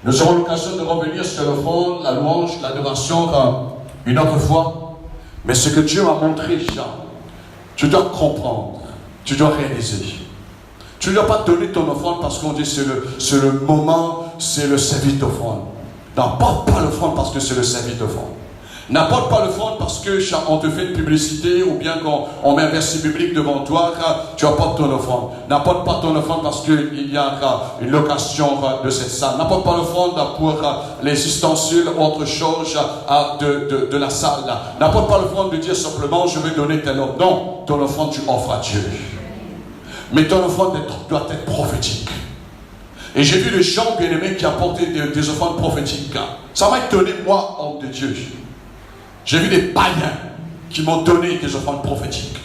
Nous aurons l'occasion de revenir sur l'offrande, la louange, l'adoration une autre fois. Mais ce que Dieu m'a montré, tu dois comprendre, tu dois réaliser. Tu ne dois pas donner ton offrande parce qu'on dit c'est le moment, c'est le service d'offrande. N'apporte pas l'offrande parce que c'est le service d'offrande. N'apporte pas l'offrande parce qu'on te fait une publicité ou bien qu'on met un verset biblique devant toi, tu apportes ton offrande. N'apporte pas ton offrande parce qu'il y a une location de cette salle. N'apporte pas l'offrande pour les ustensiles ou autre chose de la salle. N'apporte pas l'offrande de dire simplement je vais donner telle offre. Non, ton offrande tu offres à Dieu. Mais ton offrande doit être prophétique. Et j'ai vu des gens bien-aimés qui apportaient des offrandes prophétiques. Ça m'a étonné, moi, homme de Dieu. J'ai vu des païens qui m'ont donné des offrandes prophétiques.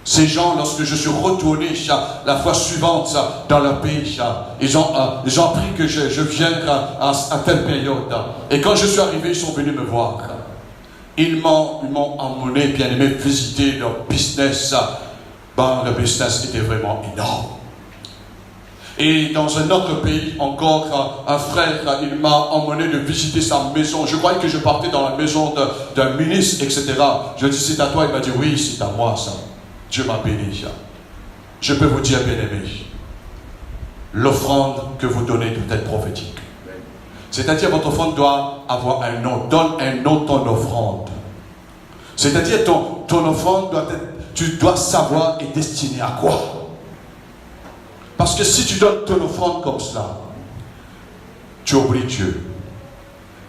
Ces gens, lorsque je suis retourné la fois suivante dans leur pays, ils ont appris que je viens à telle période. Et quand je suis arrivé, ils sont venus me voir. Ils m'ont emmené, bien aimé, visiter leur business. Le business était vraiment énorme. Et dans un autre pays, encore, un frère, il m'a emmené de visiter sa maison. Je croyais que je partais dans la maison d'un ministre, etc. Je dis, c'est à toi? Il m'a dit, oui, c'est à moi, ça. Dieu m'a béni. Je peux vous dire, bien-aimé, l'offrande que vous donnez doit être prophétique. C'est-à-dire, votre offrande doit avoir un nom. Donne un nom ton offrande. C'est-à-dire, ton offrande doit être, tu dois savoir est destiné à quoi? Parce que si tu donnes ton offrande comme cela, tu oublies Dieu.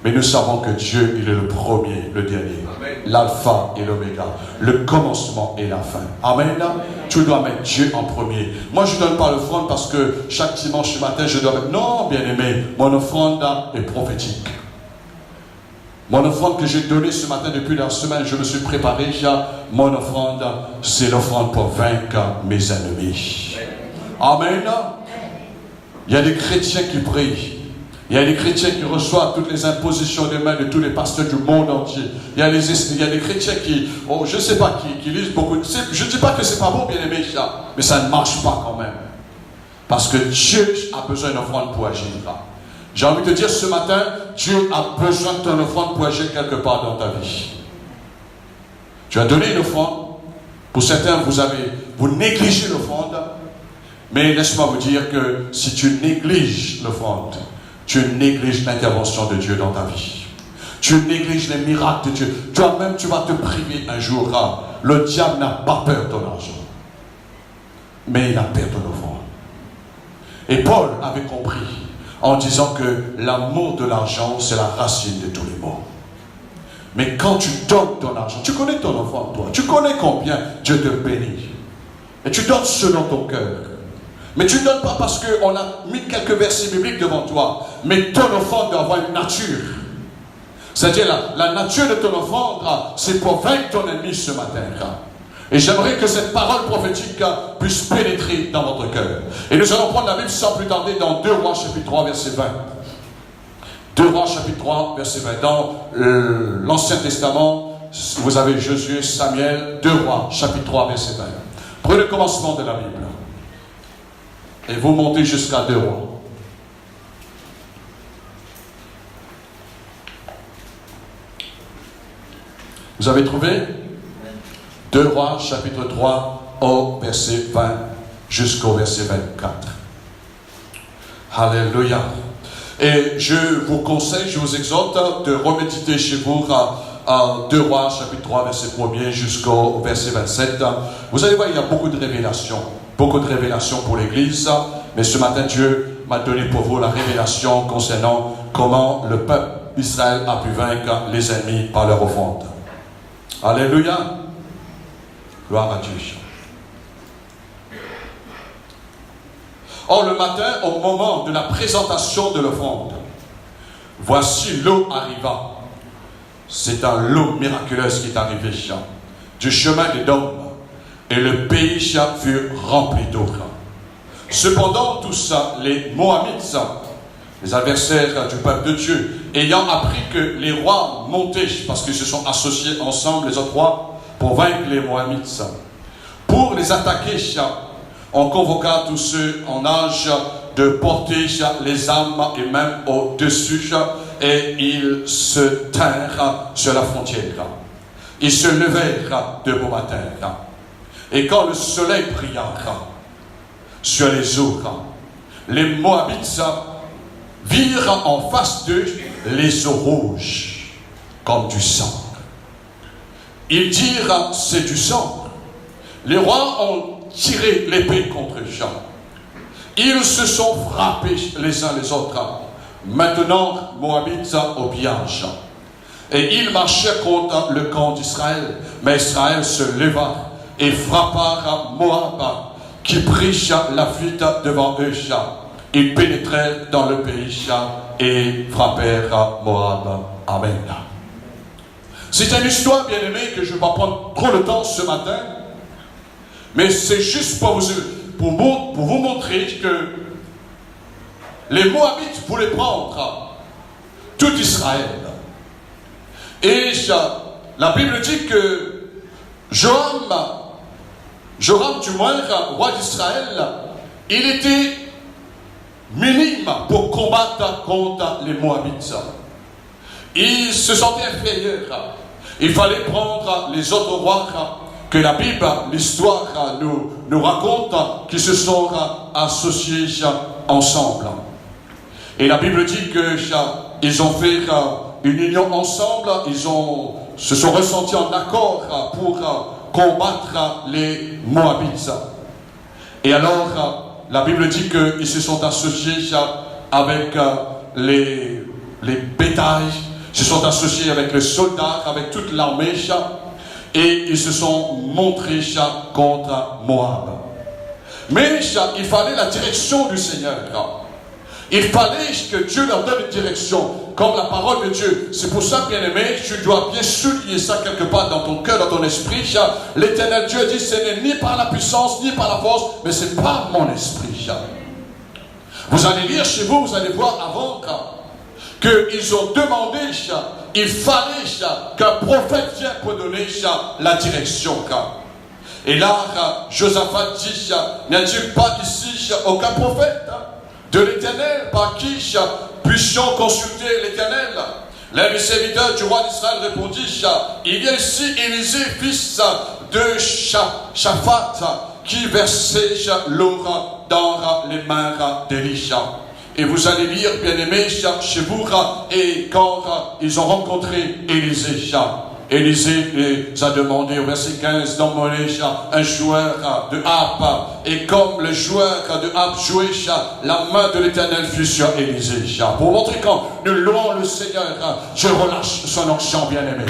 Mais nous savons que Dieu, il est le premier, le dernier. L'alpha et l'oméga. Le commencement et la fin. Amen. Tu dois mettre Dieu en premier. Moi, je ne donne pas l'offrande parce que chaque dimanche matin, je dois mettre... Non, bien-aimé, mon offrande est prophétique. Mon offrande que j'ai donnée ce matin depuis la semaine, je me suis préparé. Mon offrande, c'est l'offrande pour vaincre mes ennemis. Amen. Il y a des chrétiens qui prient. Il y a des chrétiens qui reçoivent toutes les impositions des mains de tous les pasteurs du monde entier. Il y a des chrétiens qui, je ne sais pas, qui lisent beaucoup. Je ne dis pas que c'est pas bon, bien aimé, mais ça ne marche pas quand même. Parce que Dieu a besoin d'une offrande pour agir. J'ai envie de te dire ce matin, Dieu a besoin de ton offrande pour agir quelque part dans ta vie. Tu as donné une offrande. Pour certains, vous négligez l'offrande. Mais laisse-moi vous dire que si tu négliges l'offrande, tu négliges l'intervention de Dieu dans ta vie. Tu négliges les miracles de Dieu. Toi-même, tu vas te priver un jour. Le diable n'a pas peur de ton argent. Mais il a peur de ton offrande. Et Paul avait compris en disant que l'amour de l'argent, c'est la racine de tous les maux. Mais quand tu donnes ton argent, tu connais ton offrande, toi. Tu connais combien Dieu te bénit. Et tu donnes selon ton cœur. Mais tu ne donnes pas parce qu'on a mis quelques versets bibliques devant toi. Mais ton offrande doit avoir une nature. C'est-à-dire la nature de ton offrande, c'est pour vaincre ton ennemi ce matin. Et j'aimerais que cette parole prophétique puisse pénétrer dans votre cœur. Et nous allons prendre la Bible sans plus tarder dans 2 Rois chapitre 3 verset 20. 2 Rois chapitre 3 verset 20. Dans l'Ancien Testament, vous avez Josué, Samuel, 2 Rois chapitre 3 verset 20. Prenez le commencement de la Bible. Et vous montez jusqu'à 2 Rois. Vous avez trouvé 2 Rois, chapitre 3, au verset 20 jusqu'au verset 24. Alléluia. Et je vous conseille, je vous exhorte de reméditer chez vous à 2 Rois, chapitre 3, verset 1er jusqu'au verset 27. Vous allez voir, il y a beaucoup de révélations. Beaucoup de révélations pour l'Église, mais ce matin, Dieu m'a donné pour vous la révélation concernant comment le peuple d'Israël a pu vaincre les ennemis par leur offrande. Alléluia. Gloire à Dieu. Or, le matin, au moment de la présentation de l'offrande, voici l'eau arriva. C'est un l'eau miraculeuse qui est arrivée du chemin des Dômes. Et le pays fut rempli d'eau. Cependant, tous les Moabites, les adversaires du peuple de Dieu, ayant appris que les rois montaient, parce qu'ils se sont associés ensemble, les autres rois, pour vaincre les Moabites, pour les attaquer, on convoqua tous ceux en âge de porter les âmes et même au-dessus, et ils se tinrent sur la frontière. Ils se levèrent de beau matin. Et quand le soleil brilla sur les eaux, les Moabites virent en face d'eux les eaux rouges, comme du sang. Ils dirent, c'est du sang. Les rois ont tiré l'épée contre eux. Ils se sont frappés les uns les autres. Maintenant, Moabites au pillage. Et ils marchaient contre le camp d'Israël. Mais Israël se leva et frappa Moab, qui prit la fuite devant eux. Ils pénétrèrent dans le pays et frappèrent Moab. Amen. C'est une histoire, bien aimée, que je ne vais pas prendre trop de temps ce matin. Mais c'est juste pour vous montrer que les Moabites voulaient prendre tout Israël. Et la Bible dit que Joram du moins, roi d'Israël, il était minime pour combattre contre les Moabites. Il se sentait inférieur. Il fallait prendre les autres rois que la Bible, l'histoire nous raconte, qui se sont associés ensemble. Et la Bible dit qu'ils ont fait une union ensemble, se sont ressentis en accord pour combattre les Moabites. Et alors, la Bible dit qu'ils se sont associés avec les bétails, se sont associés avec les soldats, avec toute l'armée, et ils se sont montrés contre Moab. Mais il fallait la direction du Seigneur. Il fallait que Dieu leur donne une direction, comme la parole de Dieu. C'est pour ça, bien-aimé, tu dois bien souligner ça quelque part dans ton cœur, dans ton esprit. L'Éternel Dieu dit, ce n'est ni par la puissance, ni par la force, mais c'est par mon esprit. Vous allez lire chez vous, vous allez voir avant qu'ils ont demandé, il fallait qu'un prophète vienne pour donner la direction. Et là, Josaphat dit, n'y a-t-il pas ici aucun prophète de l'Éternel par qui puissions consulter l'Éternel? L'un des serviteurs du roi d'Israël répondit, il y a ici Élisée, fils de Shaphat, qui versait l'eau dans les mains d'Élisha. Et vous allez lire, bien-aimés, chez vous, et quand ils ont rencontré Élisée, Élisée les a demandé au verset 15 d'emmener un joueur de harpe. Et comme le joueur de harpe jouait, la main de l'Éternel fut sur Élisée. Pour montrer quand nous louons le Seigneur, je relâche son onction, bien-aimé.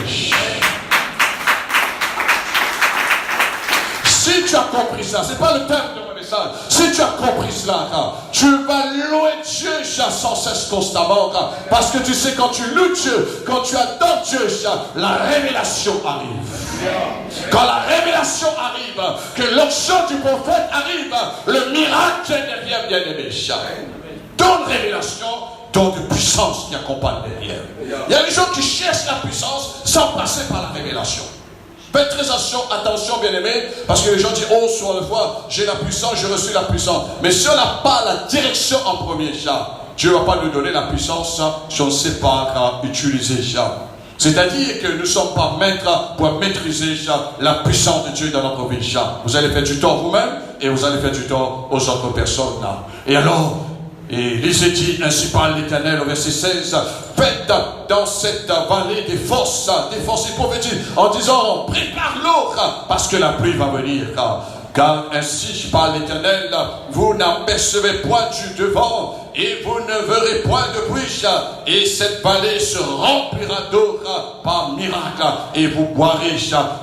Si tu as compris ça, c'est pas le thème de mon message. Si tu as compris cela, tu vas louer Dieu sans cesse constamment. Parce que tu sais, quand tu loues Dieu, quand tu adores Dieu, la révélation arrive. Quand la révélation arrive, que l'onction du prophète arrive, le miracle derrière, bien-aimé. Dans la révélation, don de puissance qui accompagne derrière. Il y a des gens qui cherchent la puissance sans passer par la révélation. Faites très attention, bien-aimés, parce que les gens disent, oh, sur le foi, j'ai la puissance, j'ai reçu la puissance. Mais si on n'a pas la direction en premier, Dieu ne va pas nous donner la puissance si on ne sait pas utiliser. C'est-à-dire que nous ne sommes pas maîtres pour maîtriser la puissance de Dieu dans notre vie. Vous allez faire du tort vous-même et vous allez faire du tort aux autres personnes. Et alors, et Élisée dit, ainsi parle l'Éternel au verset 16, faites dans cette vallée des forces prophétiques, en disant, prépare l'eau, parce que la pluie va venir. Car ainsi parle l'Éternel, vous n'apercevez point du devant, et vous ne verrez point de bruit, et cette vallée se remplira d'eau par miracle, et vous boirez,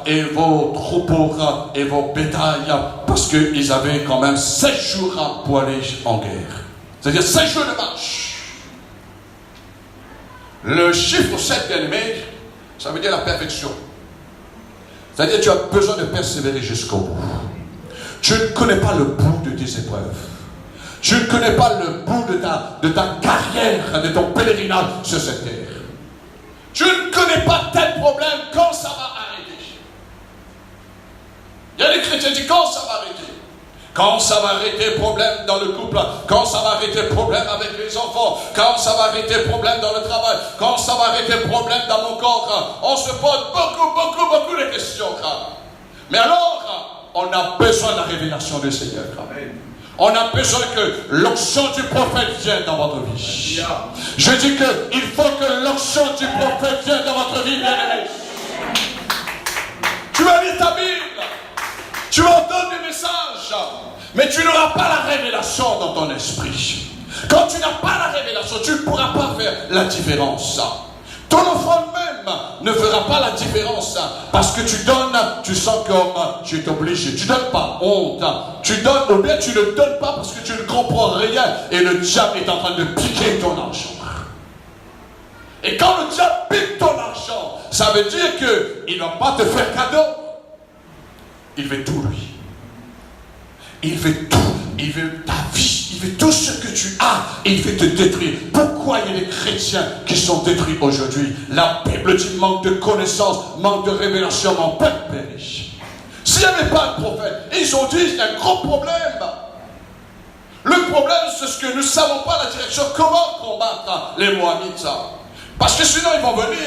et vos troupeaux, et vos bétails, parce qu'ils avaient quand même 7 jours pour aller en guerre. C'est-à-dire 7 jours de marche. Le chiffre 7, bien-aimé, ça veut dire la perfection. C'est-à-dire que tu as besoin de persévérer jusqu'au bout. Tu ne connais pas le bout de tes épreuves. Tu ne connais pas le bout de ta carrière, de ton pèlerinage sur cette terre. Tu ne connais pas tel problème, quand ça va arrêter. Il y a des chrétiens qui disent quand ça va arrêter. Quand ça va arrêter problème dans le couple, quand ça va arrêter problème avec les enfants, quand ça va arrêter problème dans le travail, quand ça va arrêter problème dans mon corps, on se pose beaucoup de questions. Mais alors, on a besoin de la révélation du Seigneur. On a besoin que l'onction du prophète vienne dans votre vie. Je dis qu'il faut que l'onction du prophète vienne dans votre vie, bien-aimé. Tu vas lire ta Bible, tu vas entendre des messages, mais tu n'auras pas la révélation dans ton esprit. Quand tu n'as pas la révélation, tu ne pourras pas faire la différence. Ton offrande même ne fera pas la différence parce que tu donnes, tu sens comme tu es obligé. Tu ne donnes pas honte. Tu donnes, ou bien tu ne donnes pas parce que tu ne comprends rien et le diable est en train de piquer ton argent. Et quand le diable pique ton argent, ça veut dire qu'il ne va pas te faire cadeau. Il veut tout, lui. Il veut tout. Il veut ta vie. Il veut tout ce que tu as. Et il veut te détruire. Pourquoi il y a des chrétiens qui sont détruits aujourd'hui? La Bible dit manque de connaissance, manque de révélation, mon peuple périt. S'il n'y avait pas de prophète, ils ont dit il y a un gros problème. Le problème, c'est ce que nous ne savons pas la direction. Comment combattre les Moabites? Parce que sinon ils vont venir,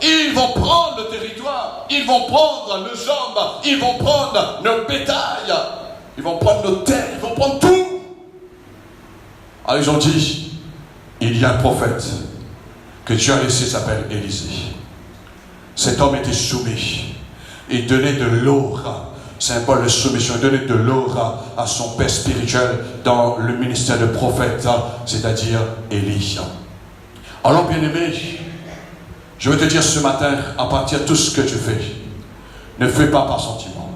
ils vont prendre le territoire, ils vont prendre nos hommes, ils vont prendre nos bétails, ils vont prendre nos terres, ils vont prendre tout. Alors ils ont dit, il y a un prophète que Dieu a laissé s'appelle Élisée. Cet homme était soumis. Il donnait de l'or, symbole de soumission, il donnait de l'or à son père spirituel dans le ministère de prophète, c'est-à-dire Élie. Alors bien-aimé, je veux te dire ce matin, à partir de tout ce que tu fais, ne fais pas par sentiment,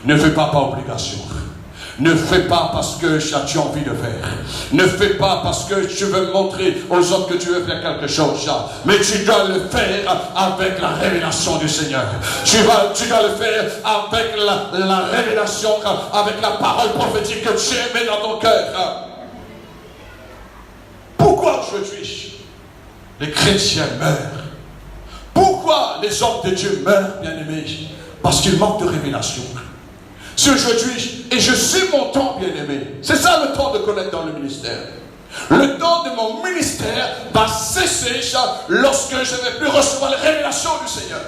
ne fais pas par obligation, ne fais pas parce que tu as envie de faire, ne fais pas parce que tu veux montrer aux autres que tu veux faire quelque chose, mais tu dois le faire avec la révélation du Seigneur. Tu dois le faire avec la révélation, avec la parole prophétique que tu as mis dans ton cœur. Pourquoi aujourd'hui les chrétiens meurent? Pourquoi les hommes de Dieu meurent, bien-aimés? Parce qu'ils manquent de révélation. C'est aujourd'hui, et je sais mon temps, bien-aimé. C'est ça le temps de connaître dans le ministère. Le temps de mon ministère va cesser lorsque je ne vais plus recevoir les révélations du Seigneur.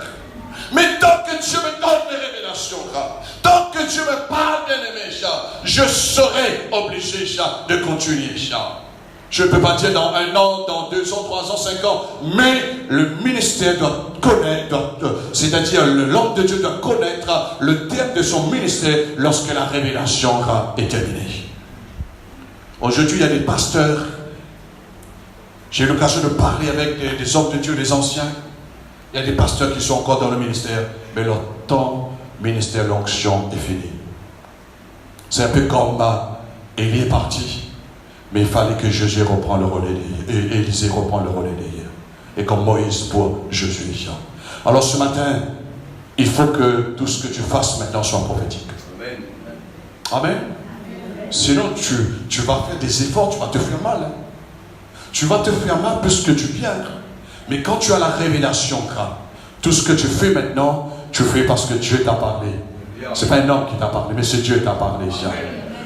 Mais tant que Dieu me donne les révélations, tant que Dieu me parle, bien-aimé, je serai obligé de continuer. Je ne peux pas dire dans 1 an, dans 2 ans, 3 ans, 5 ans, mais le ministère doit connaître, c'est-à-dire l'homme de Dieu doit connaître le terme de son ministère lorsque la révélation est terminée. Aujourd'hui, il y a des pasteurs, j'ai eu l'occasion de parler avec des hommes de Dieu, des anciens. Il y a des pasteurs qui sont encore dans le ministère, mais leur temps ministère, l'onction est finie. C'est un peu comme Élie est parti. Mais il fallait que Josué reprend le relais et Élisée reprend le relais d'hier. Et comme Moïse pour Josué. Alors ce matin, il faut que tout ce que tu fasses maintenant soit prophétique. Amen. Amen. Sinon, tu vas faire des efforts, tu vas te faire mal. Tu vas te faire mal puisque tu viens. Mais quand tu as la révélation, tout ce que tu fais maintenant, tu fais parce que Dieu t'a parlé. Ce n'est pas un homme qui t'a parlé, mais c'est Dieu qui t'a parlé.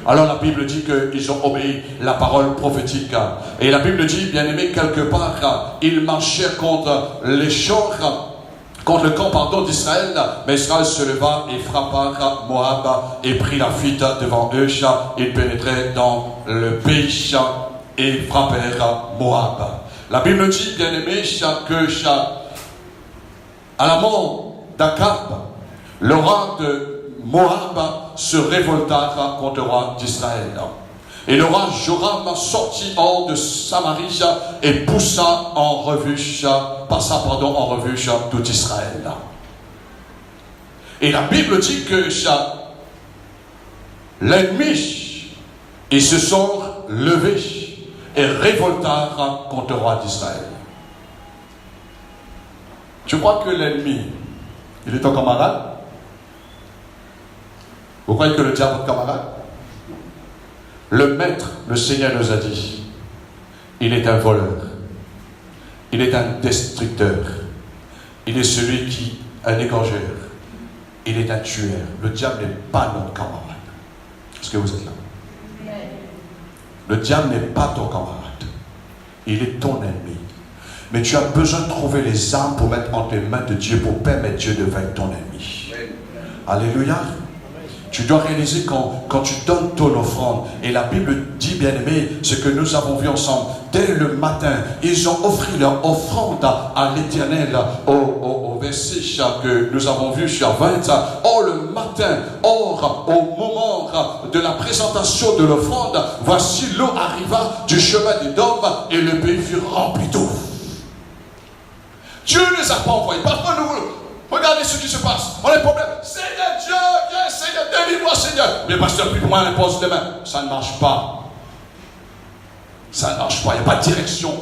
Alors la Bible dit qu'ils ont obéi la parole prophétique. Et la Bible dit, bien aimé, quelque part, ils marchaient contre les champs, contre le camp d'Israël. Mais Israël se leva et frappa Moab et prit la fuite devant eux. Ils pénétraient dans le pays et frappèrent Moab. La Bible dit, bien aimé, que à la mort d'Akab, le roi de Moab se révolta contre le roi d'Israël. Et le roi Joram sortit hors de Samarie et poussa en revue, passa en revue tout Israël. Et la Bible dit que l'ennemi, ils se sont levés et révoltèrent contre le roi d'Israël. Tu crois que l'ennemi, il est ton camarade? Vous croyez que le diable est votre camarade? Le maître, le Seigneur nous a dit, il est un voleur, il est un destructeur, il est celui qui est un égorgeur, il est un tueur. Le diable n'est pas notre camarade. Est-ce que vous êtes là? Le diable n'est pas ton camarade. Il est ton ennemi. Mais tu as besoin de trouver les armes pour mettre entre les mains de Dieu, pour permettre Dieu de vaincre ton ennemi. Alléluia. Tu dois réaliser quand tu donnes ton offrande, et la Bible dit, bien aimé, ce que nous avons vu ensemble, dès le matin, ils ont offert leur offrande à l'Éternel au verset que nous avons vu sur 20. Or le matin, or au moment de la présentation de l'offrande, voici l'eau arriva du chemin des Dômes et le pays fut rempli d'eau. Dieu ne les a pas envoyés. Parfois nous regardez ce qui se passe. On a des problèmes. Seigneur Dieu, viens Seigneur, délivre-moi Seigneur. Mais pasteur, puis pour moi, on impose les mains. Ça ne marche pas. Ça ne marche pas. Il n'y a pas de direction.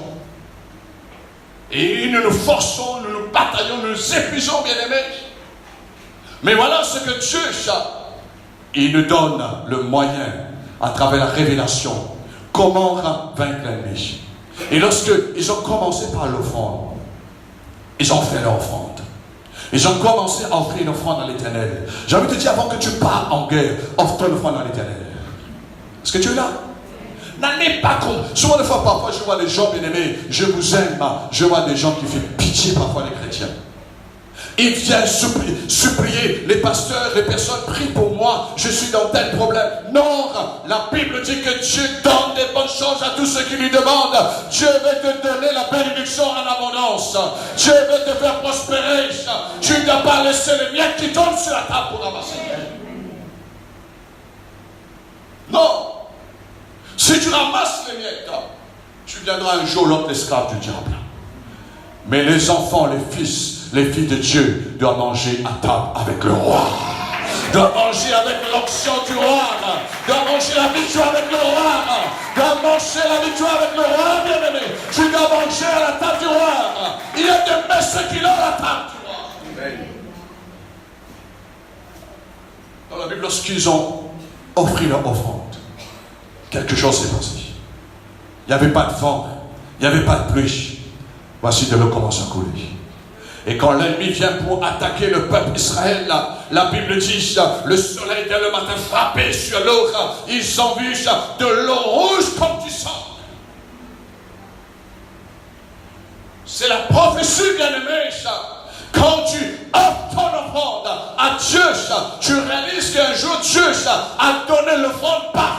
Et nous nous forçons, nous nous bataillons, nous nous épuisons, bien aimés. Mais voilà ce que Dieu, il nous donne le moyen, à travers la révélation, comment vaincre l'ennemi. Et lorsque ils ont commencé par l'offrande, ils ont fait leur offrande. Ils ont commencé à offrir une offrande à l'Éternel. J'ai envie de te dire, avant que tu pars en guerre, offre ton offrande à l'Éternel. Est-ce que tu es là? N'en est pas con. Souvent de fois, parfois, je vois des gens bien aimés, je vous aime, je vois des gens qui font pitié parfois les chrétiens. Ils viennent supplier les pasteurs, les personnes, prient pour moi, je suis dans tel problème. Non, la Bible dit que Dieu donne des bonnes choses à tous ceux qui lui demandent. Dieu veut te donner la bénédiction en abondance. Dieu veut te faire prospérer. Tu ne dois pas laisser les miettes qui tombent sur la table pour ramasser. Non. Si tu ramasses les miettes, tu viendras un jour l'autre esclave du diable. Mais les enfants, les fils, les filles de Dieu doivent manger à table avec le roi. Doivent manger avec l'onction du roi. Doivent manger la victoire avec le roi. Doivent manger la victoire avec le roi, bien-aimé. Tu dois manger à la table du roi. Il y a des messieurs qui ont la table du roi. Amen. Dans la Bible, lorsqu'ils ont offert leur offrande, quelque chose s'est passé. Il n'y avait pas de vent. Il n'y avait pas de pluie. Voici de l'eau commence à couler. Et quand l'ennemi vient pour attaquer le peuple Israël, la Bible dit, le soleil dès le matin frappait sur l'eau, ils ont vu de l'eau rouge comme du sang. C'est la prophétie, bien-aimée. Quand tu offres ton offrande à Dieu, tu réalises qu'un jour Dieu a donné l'offrande parfaite.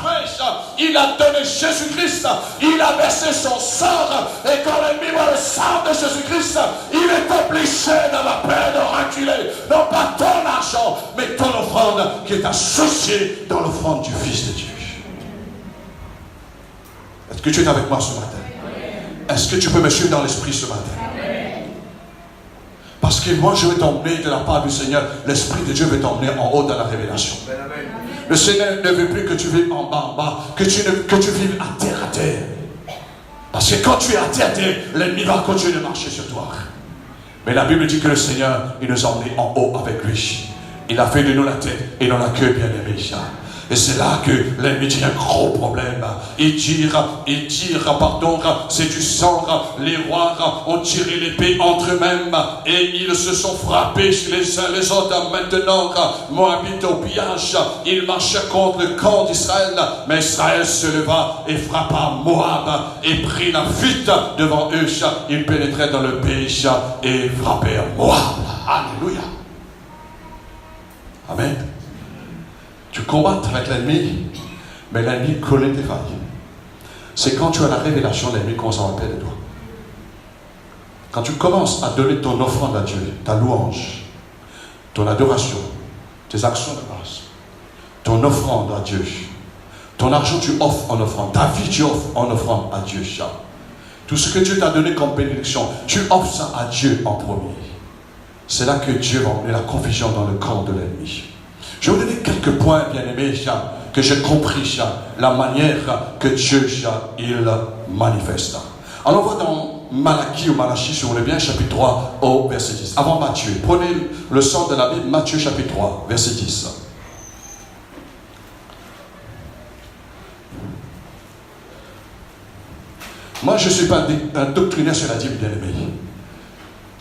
Il a donné Jésus-Christ. Il a versé son sang. Et quand l'ennemi voit le sang de Jésus-Christ, il est obligé d'avoir peur de reculer. Non pas ton argent, mais ton offrande qui est associée dans l'offrande du Fils de Dieu. Est-ce que tu es avec moi ce matin? Est-ce que tu peux me suivre dans l'esprit ce matin? Parce que moi, je vais t'emmener de la part du Seigneur. L'Esprit de Dieu veut t'emmener en haut dans la révélation. Le Seigneur ne veut plus que tu vives en bas, que tu vives à terre. Parce que quand tu es à terre, l'ennemi va continuer de marcher sur toi. Mais la Bible dit que le Seigneur, il nous a emmenés en haut avec lui. Il a fait de nous la tête et non la queue, bien aimé. Et c'est là que l'ennemi dit un gros problème. Il tire, pardon, c'est du sang. Les rois ont tiré l'épée entre eux-mêmes et ils se sont frappés les uns les autres. Maintenant, Moabite au pillage, il marchait contre le camp d'Israël. Mais Israël se leva et frappa Moab et prit la fuite devant eux. Ils pénétraient dans le pays et frappèrent Moab. Alléluia. Amen. Tu combattes avec l'ennemi, mais l'ennemi connaît tes failles. C'est quand tu as la révélation, l'ennemi commence à rappeler de toi. Quand tu commences à donner ton offrande à Dieu, ta louange, ton adoration, tes actions de grâce, ton offrande à Dieu, ton argent tu offres en offrande, ta vie tu offres en offrande à Dieu. Tout ce que Dieu t'a donné comme bénédiction, tu offres ça à Dieu en premier. C'est là que Dieu va emmener la confusion dans le camp de l'ennemi. Je vais vous donner quelques points, bien-aimés, que j'ai compris, la manière que Dieu, il manifeste. Alors, on voit dans Malachie ou Malachie, si vous voulez bien, chapitre 3, au verset 10. Avant Matthieu, prenez le centre de la Bible, Matthieu, chapitre 3, verset 10. Moi, je ne suis pas un doctrinaire sur la dîme, bien-aimé.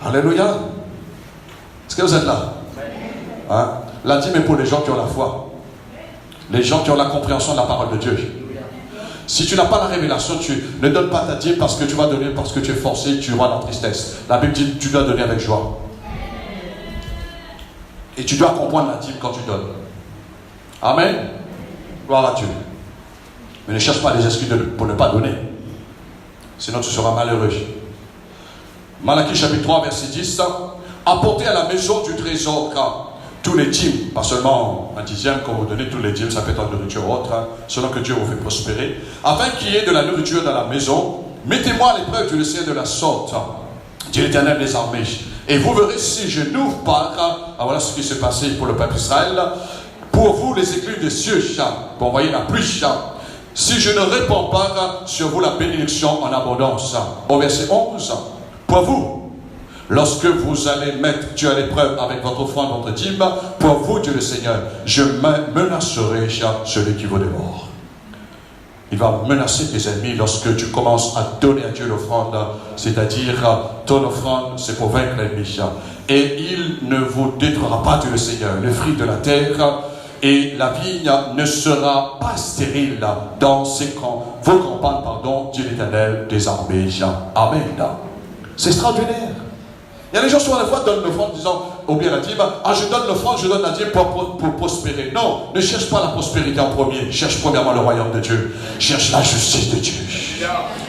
Alléluia. Est-ce que vous êtes là? Hein? La dîme est pour les gens qui ont la foi. Les gens qui ont la compréhension de la parole de Dieu. Si tu n'as pas la révélation, tu ne donnes pas ta dîme parce que tu vas donner, parce que tu es forcé, tu auras la tristesse. La Bible dit tu dois donner avec joie. Et tu dois comprendre la dîme quand tu donnes. Amen. Gloire à Dieu. Mais ne cherche pas des excuses pour ne pas donner. Sinon tu seras malheureux. Malachie chapitre 3 verset 10. Apportez à la maison du trésor tous les dîmes, pas seulement un dixième, quand vous donnez tous les dîmes, ça peut être en nourriture ou autre, selon que Dieu vous fait prospérer, afin qu'il y ait de la nourriture dans la maison. Mettez-moi à l'épreuve du ciel de la sorte, dit l'Éternel des armées, et vous verrez si je n'ouvre pas, voilà ce qui s'est passé pour le peuple Israël, pour vous les écluses des cieux, pour envoyer la pluie, si je ne répands pas sur vous la bénédiction en abondance. Au verset 11, pour vous, lorsque vous allez mettre Dieu à l'épreuve avec votre offrande, votre dîme, pour vous, Dieu le Seigneur, je menacerai celui qui vous dévore. Il va menacer tes ennemis lorsque tu commences à donner à Dieu l'offrande, c'est-à-dire ton offrande, c'est pour vaincre l'ennemi. Et il ne vous détruira pas, Dieu le Seigneur, le fruit de la terre, et la vigne ne sera pas stérile dans vos campagnes, dit l'Éternel des armées. Amen. C'est extraordinaire. Il y a des gens souvent des fois donnent l'offrande disant, ou bien la dîme, je donne l'offrande, je donne la dîme pour prospérer. Non, ne cherche pas la prospérité en premier. Cherche premièrement le royaume de Dieu. Cherche la justice de Dieu.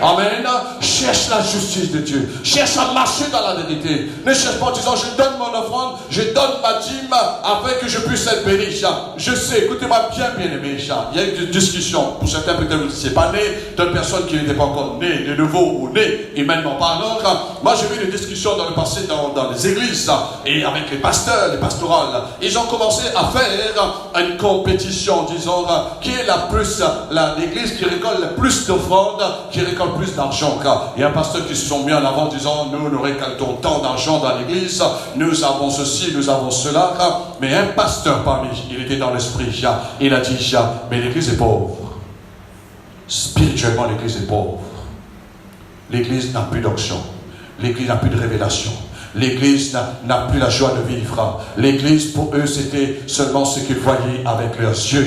Amen. Cherche la justice de Dieu. Cherche à marcher dans la vérité. Ne cherche pas en disant, je donne mon offrande, je donne ma dîme afin que je puisse être béni. Je sais, écoutez-moi bien aimé. Il y a eu une discussion. Pour certains peut-être vous ne n'étiez pas né, d'autres personnes qui n'étaient pas encore nées de nouveau ou nées humainement parlant. Moi j'ai vu des discussions dans le passé dans les églises et avec les pasteurs, les pastorales. Ils ont commencé à faire une compétition, disons, qui est l'église qui récolte le plus d'offrandes, qui récolte plus d'argent. Il y a un pasteur qui se sont mis en avant disant, nous récoltons tant d'argent dans l'église, nous avons ceci, nous avons cela. Mais un pasteur parmi, il était dans l'esprit, il a dit, mais l'église est pauvre. Spirituellement, l'église est pauvre. L'église n'a plus d'onction. L'église n'a plus de révélation. L'église n'a plus la joie de vivre. L'église, pour eux, c'était seulement ce qu'ils voyaient avec leurs yeux,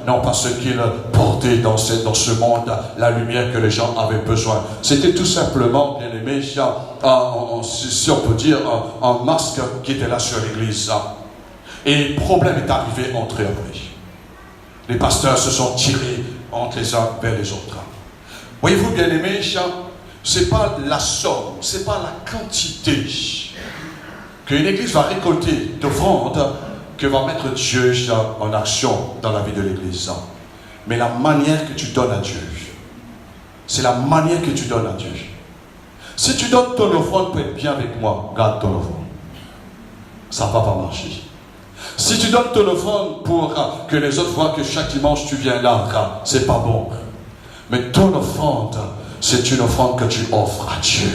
non pas ce qu'ils portaient dans ce monde, la lumière que les gens avaient besoin. C'était tout simplement, bien aimé, si on peut dire, un masque qui était là sur l'église. Et le problème est arrivé entre eux après. Les pasteurs se sont tirés entre les uns vers les autres. Voyez-vous, bien aimé, c'est pas la somme, c'est pas la quantité qu'une église va récolter d'offrandes que va mettre Dieu en action dans la vie de l'église. Mais la manière que tu donnes à Dieu. C'est la manière que tu donnes à Dieu. Si tu donnes ton offrande pour être bien avec moi, garde ton offrande. Ça ne va pas marcher. Si tu donnes ton offrande pour que les autres voient que chaque dimanche tu viens là, c'est pas bon. Mais ton offrande, c'est une offrande que tu offres à Dieu.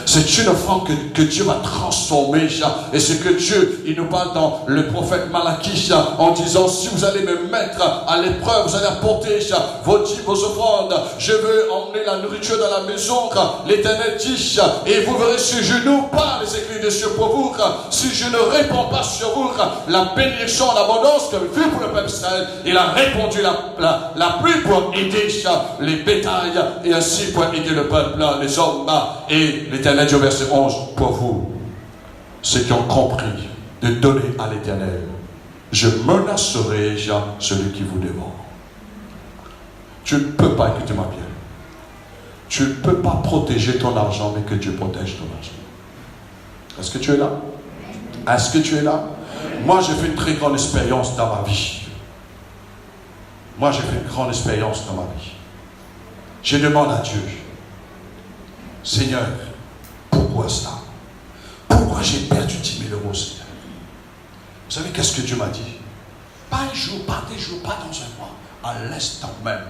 C'est une offrande que Dieu va transformer. Et ce que Dieu, il nous parle dans le prophète Malachie en disant, si vous allez me mettre à l'épreuve, vous allez apporter vos dîmes, vos offrandes. Je veux emmener la nourriture dans la maison. L'Éternel dit, et vous verrez si je n'ouvre pas les écrits des cieux pour vous, si je ne répands pas sur vous la bénédiction en abondance, comme vu pour le peuple Israël, il a répondu la pluie pour aider les bétails et ainsi pour aider le peuple, les hommes. Et l'Éternel dit au verset 11, pour vous, ceux qui ont compris de donner à l'Éternel, je menacerai celui qui vous dévore. Tu ne peux pas, écoutez-moi bien, tu ne peux pas protéger ton argent, mais que Dieu protège ton argent. Est-ce que tu es là? Est-ce que tu es là? Moi, j'ai fait une très grande expérience dans ma vie. Moi, j'ai fait une grande expérience dans ma vie. Je demande à Dieu, Seigneur, pourquoi cela? Pourquoi j'ai perdu 10 000 euros, Seigneur? Vous savez qu'est-ce que Dieu m'a dit? Pas un jour, pas des jours, pas dans un mois. À l'instant même,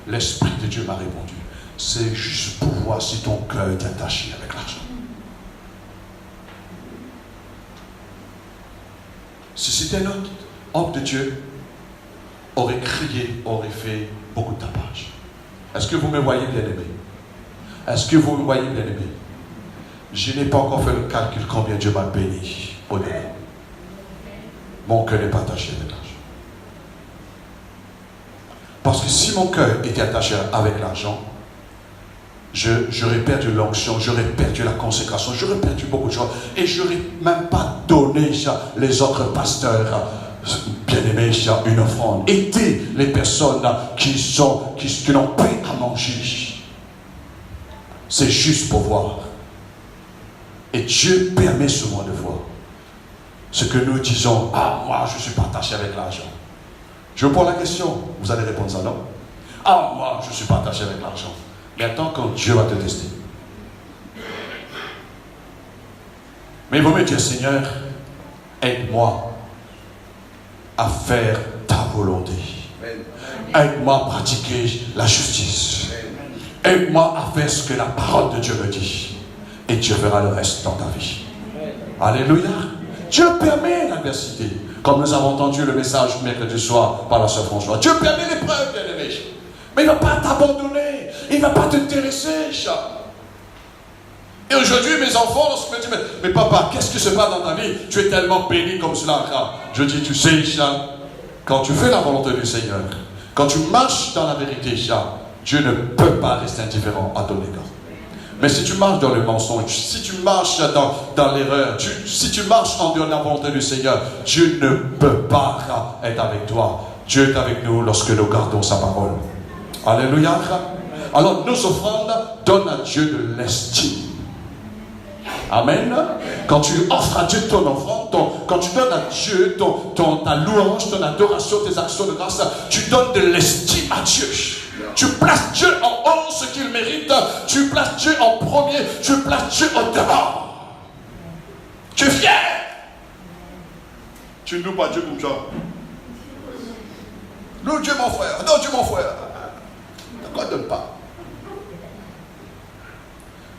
l'Esprit de Dieu m'a répondu. C'est juste pour voir si ton cœur est attaché avec l'argent. Si c'était un autre homme de Dieu, aurait crié, aurait fait beaucoup de tapage. Est-ce que vous me voyez, bien-aimé? Est-ce que vous me voyez, bien-aimé? Je n'ai pas encore fait le calcul combien Dieu m'a béni au-delà. Mon cœur n'est pas attaché avec l'argent. si mon cœur était attaché avec l'argent, j'aurais perdu l'onction, j'aurais perdu la consécration, j'aurais perdu beaucoup de choses. Et je n'aurais même pas donné les autres pasteurs, bien-aimés, une offrande. Aider les personnes qui n'ont pas à manger. C'est juste pour voir. Et Dieu permet souvent de voir. Ce que nous disons, ah, moi, je ne suis pas attaché avec l'argent. Je vous pose la question, vous allez répondre ça, non? Ah, moi, je ne suis pas attaché avec l'argent. Mais attends quand Dieu va te tester. Mais il vaut mieux dire, Seigneur, aide-moi à faire ta volonté. Aide-moi à pratiquer la justice. Aide-moi à faire ce que la parole de Dieu me dit. Et Dieu fera le reste dans ta vie. Alléluia. Dieu permet l'adversité. Comme nous avons entendu le message mercredi soir par la sœur Françoise. Dieu permet l'épreuve, bien-aimé. Mais il ne va pas t'abandonner. Il ne va pas te délaisser. Et aujourd'hui, mes enfants, lorsqu'ils me disent, mais papa, qu'est-ce qui se passe dans ta vie? Tu es tellement béni comme cela. Je dis, tu sais, quand tu fais la volonté du Seigneur, quand tu marches dans la vérité, Dieu ne peut pas rester indifférent à ton égard. Mais si tu marches dans le mensonge, si tu marches dans l'erreur, si tu marches en dehors de la volonté du Seigneur, Dieu ne peut pas être avec toi. Dieu est avec nous lorsque nous gardons sa parole. Alléluia. Alors nos offrandes donnent à Dieu de l'estime. Amen. Quand tu offres à Dieu ton offrande, quand tu donnes à Dieu ta louange, ton adoration, tes actions de grâce, tu donnes de l'estime à Dieu. Tu places Dieu en haut, ce qu'il mérite. Tu places Dieu en premier. Tu places Dieu au devant. Tu es fier. Tu ne loues pas Dieu comme ça. Loue Dieu mon frère. Non Dieu mon frère. Pourquoi donne pas?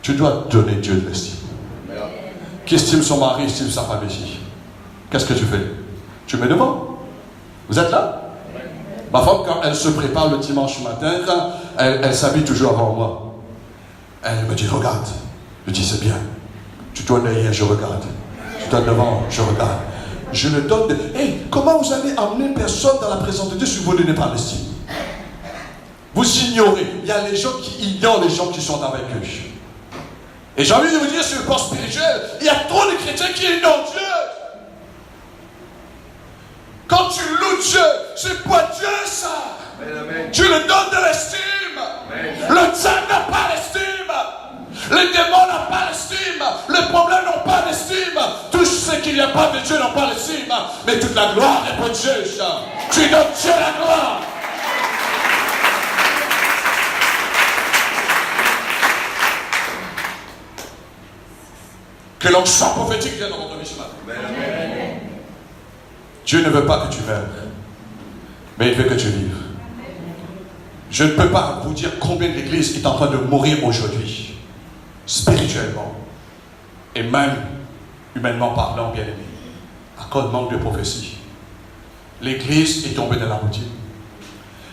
Tu dois donner Dieu de l'estime. Qui estime son mari, estime sa femme ici. Qu'est-ce que tu fais? Tu mets devant. Vous êtes là? Ma femme, quand elle se prépare le dimanche matin, elle s'habille toujours avant moi. Elle me dit, regarde. Je dis, c'est bien. Tu dois derrière, je regarde. Tu dois devant, je regarde. Je le donne. Hey, comment vous allez amener personne dans la présence de Dieu si vous ne donnez pas l'estime? Vous ignorez. Il y a les gens qui ignorent les gens qui sont avec eux. Et j'ai envie de vous dire, sur le plan spirituel, il y a trop de chrétiens qui ignorent Dieu. Quand tu loues Dieu, c'est pour Dieu ça. Amen. Tu le donnes de l'estime. Le diable n'a pas d'estime. Les démons n'ont pas d'estime. Les problèmes n'ont pas d'estime. Tout ce qu'il n'y a pas de Dieu n'ont pas d'estime. Mais toute la gloire est pour Dieu. Tu donnes Dieu la gloire. Que l'onction prophétique vienne dans votre vie ce matin. Amen. Dieu ne veut pas que tu meurs, mais il veut que tu vives. Je ne peux pas vous dire combien l'Église est en train de mourir aujourd'hui, spirituellement, et même humainement parlant, bien aimé, à cause de manque de prophétie. L'Église est tombée dans la routine.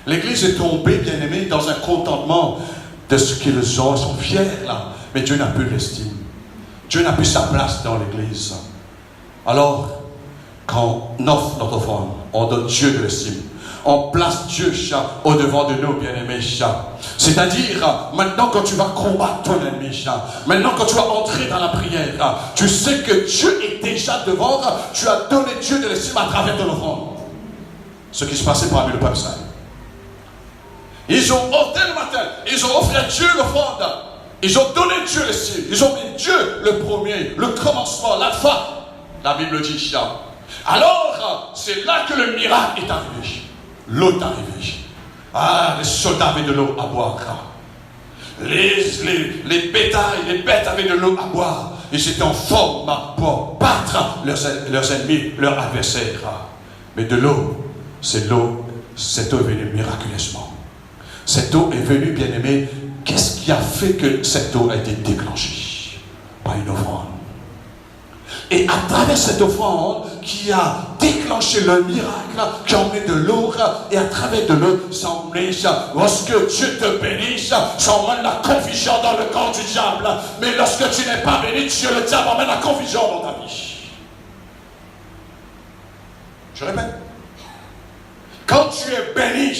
L'Église est tombée, bien aimé, dans un contentement de ce qu'ils ont. Ils sont fiers là, mais Dieu n'a plus l'estime. Dieu n'a plus sa place dans l'Église. Alors, quand on offre notre offrande, on donne Dieu de l'estime. On place Dieu au devant de nous, bien-aimés. C'est-à-dire, maintenant quand tu vas combattre ton ennemi, maintenant quand tu vas entrer dans la prière, tu sais que Dieu est déjà devant, tu as donné Dieu de l'estime à travers ton offrande. Ce qui se passait parmi le peuple saint. Ils ont ôté le matin, ils ont offert à Dieu l'offrande. Ils ont donné Dieu l'estime. Ils ont mis Dieu le premier, le commencement, la fin. La Bible dit. Alors, c'est là que le miracle est arrivé. L'eau est arrivée. Ah, les soldats avaient de l'eau à boire. Les bétails, les bêtes avaient de l'eau à boire. Ils étaient en forme pour battre leurs ennemis, leurs adversaires. Mais de l'eau, cette eau est venue miraculeusement. Cette eau est venue, bien aimée. Qu'est-ce qui a fait que cette eau a été déclenchée? Par une offrande. Et à travers cette offrande qui a déclenché le miracle, qui a emmené de l'eau, et à travers de l'eau, ça emmené, lorsque Dieu te bénit, ça emmène la confusion dans le corps du diable. Mais lorsque tu n'es pas béni, Dieu, le diable emmène la confusion dans ta vie. Je répète. Quand tu es béni,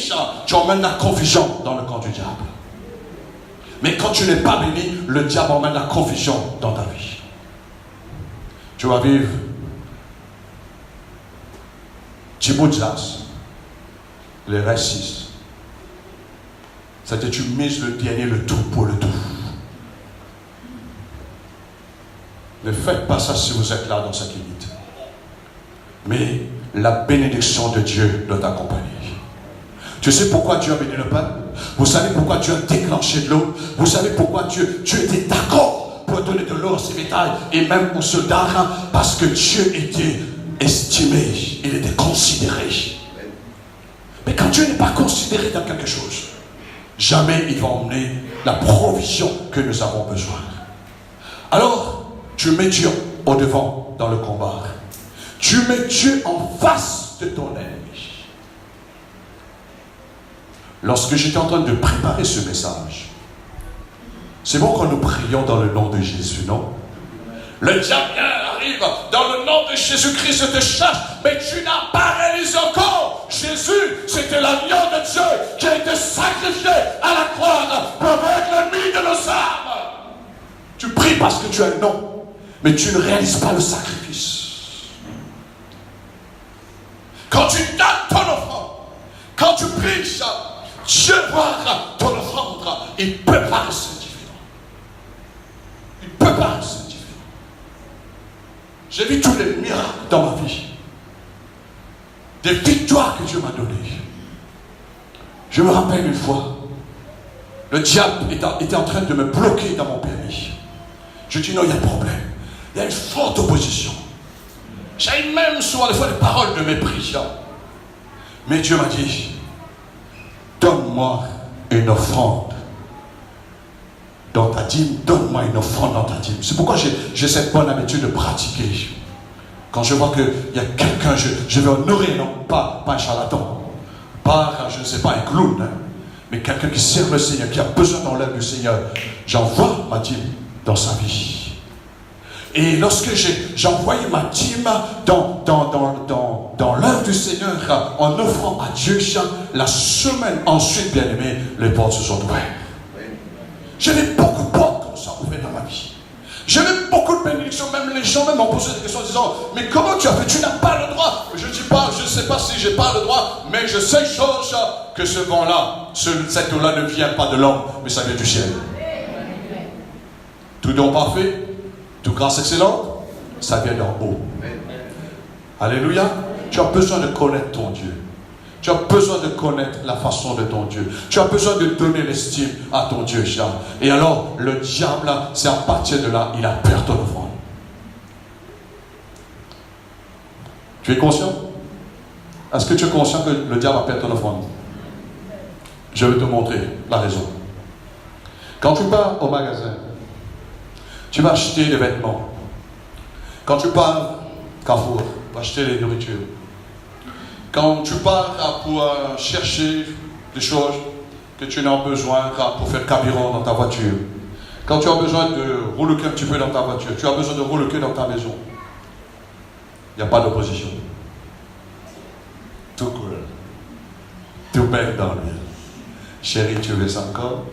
tu emmènes la confusion dans le camp du diable. Mais quand tu n'es pas béni, le diable emmène la confusion dans ta vie. Tu vas vivre Tiboudzas, les racistes. C'est-à-dire tu mises le dernier, le tout pour le tout. Ne faites pas ça si vous êtes là dans cette limite. Mais la bénédiction de Dieu doit t'accompagner. Tu sais pourquoi Dieu a béni le peuple? Vous savez pourquoi Dieu a déclenché de l'eau? Vous savez pourquoi Dieu était d'accord pour donner de l'eau à ses bétails et même aux soldats? Parce que Dieu était estimé, il était considéré. Mais quand Dieu n'est pas considéré dans quelque chose, jamais il va emmener la provision que nous avons besoin. Alors, tu mets Dieu au devant dans le combat. Tu mets Dieu en face de ton ennemi. Lorsque j'étais en train de préparer ce message, c'est bon quand nous prions dans le nom de Jésus, non? Le diable arrive dans le nom de Jésus-Christ te cherche, mais tu n'as pas réalisé encore. Jésus, c'était l'agneau de Dieu qui a été sacrifié à la croix pour vaincre l'ennemi de nos âmes. Tu pries parce que tu as un nom, mais tu ne réalises pas le sacrifice. Quand tu donnes ton offrande, quand tu pries, Dieu voit ton offrande, il ne peut pas rester différent. Il ne peut pas rester différent. J'ai vu tous les miracles dans ma vie. Des victoires que Dieu m'a données. Je me rappelle une fois, le diable était en train de me bloquer dans mon permis. Je dis non, il y a un problème. Il y a une forte opposition. J'ai même souvent des fois des paroles de mépris. Mais Dieu m'a dit, donne-moi une offrande dans ta dîme, donne-moi une offrande dans ta dîme. C'est pourquoi j'ai cette bonne habitude de pratiquer. Quand je vois qu'il y a quelqu'un, je vais honorer, non, pas un charlatan, pas, je ne sais pas, un clown, mais quelqu'un qui sert le Seigneur, qui a besoin dans l'œuvre du Seigneur. J'envoie ma dîme dans sa vie. Et lorsque j'envoyais ma dîme dans l'œuvre du Seigneur, en offrant à Dieu, la semaine ensuite, bien aimé, les portes se sont ouvertes. J'avais beaucoup de portes comme ça ouvertes dans ma vie. J'avais beaucoup de bénédictions, même les gens m'ont posé des questions en disant, mais comment tu as fait? Tu n'as pas le droit. Je ne dis pas, je ne sais pas si j'ai pas le droit, mais je sais chose que ce vent-là, cette eau-là ne vient pas de l'homme, mais ça vient du ciel. Tout don parfait, tout grâce excellente, ça vient d'en haut. Alléluia. Tu as besoin de connaître ton Dieu. Tu as besoin de connaître la façon de ton Dieu. Tu as besoin de donner l'estime à ton Dieu, Charles. Et alors, le diable, c'est à partir de là, il a perdu ton offrande. Tu es conscient? Est-ce que tu es conscient que le diable a perdu ton offrande? Je vais te montrer la raison. Quand tu pars au magasin, tu vas acheter des vêtements. Quand tu pars Carrefour, tu vas acheter les nourritures. Quand tu pars pour chercher des choses que tu n'as besoin pour faire carburant dans ta voiture. Quand tu as besoin de rouler un petit peu dans ta voiture, tu as besoin de rouler dans ta maison. Il n'y a pas d'opposition. Tout cool. Tout belle dans lui. Chérie, tu veux ça encore?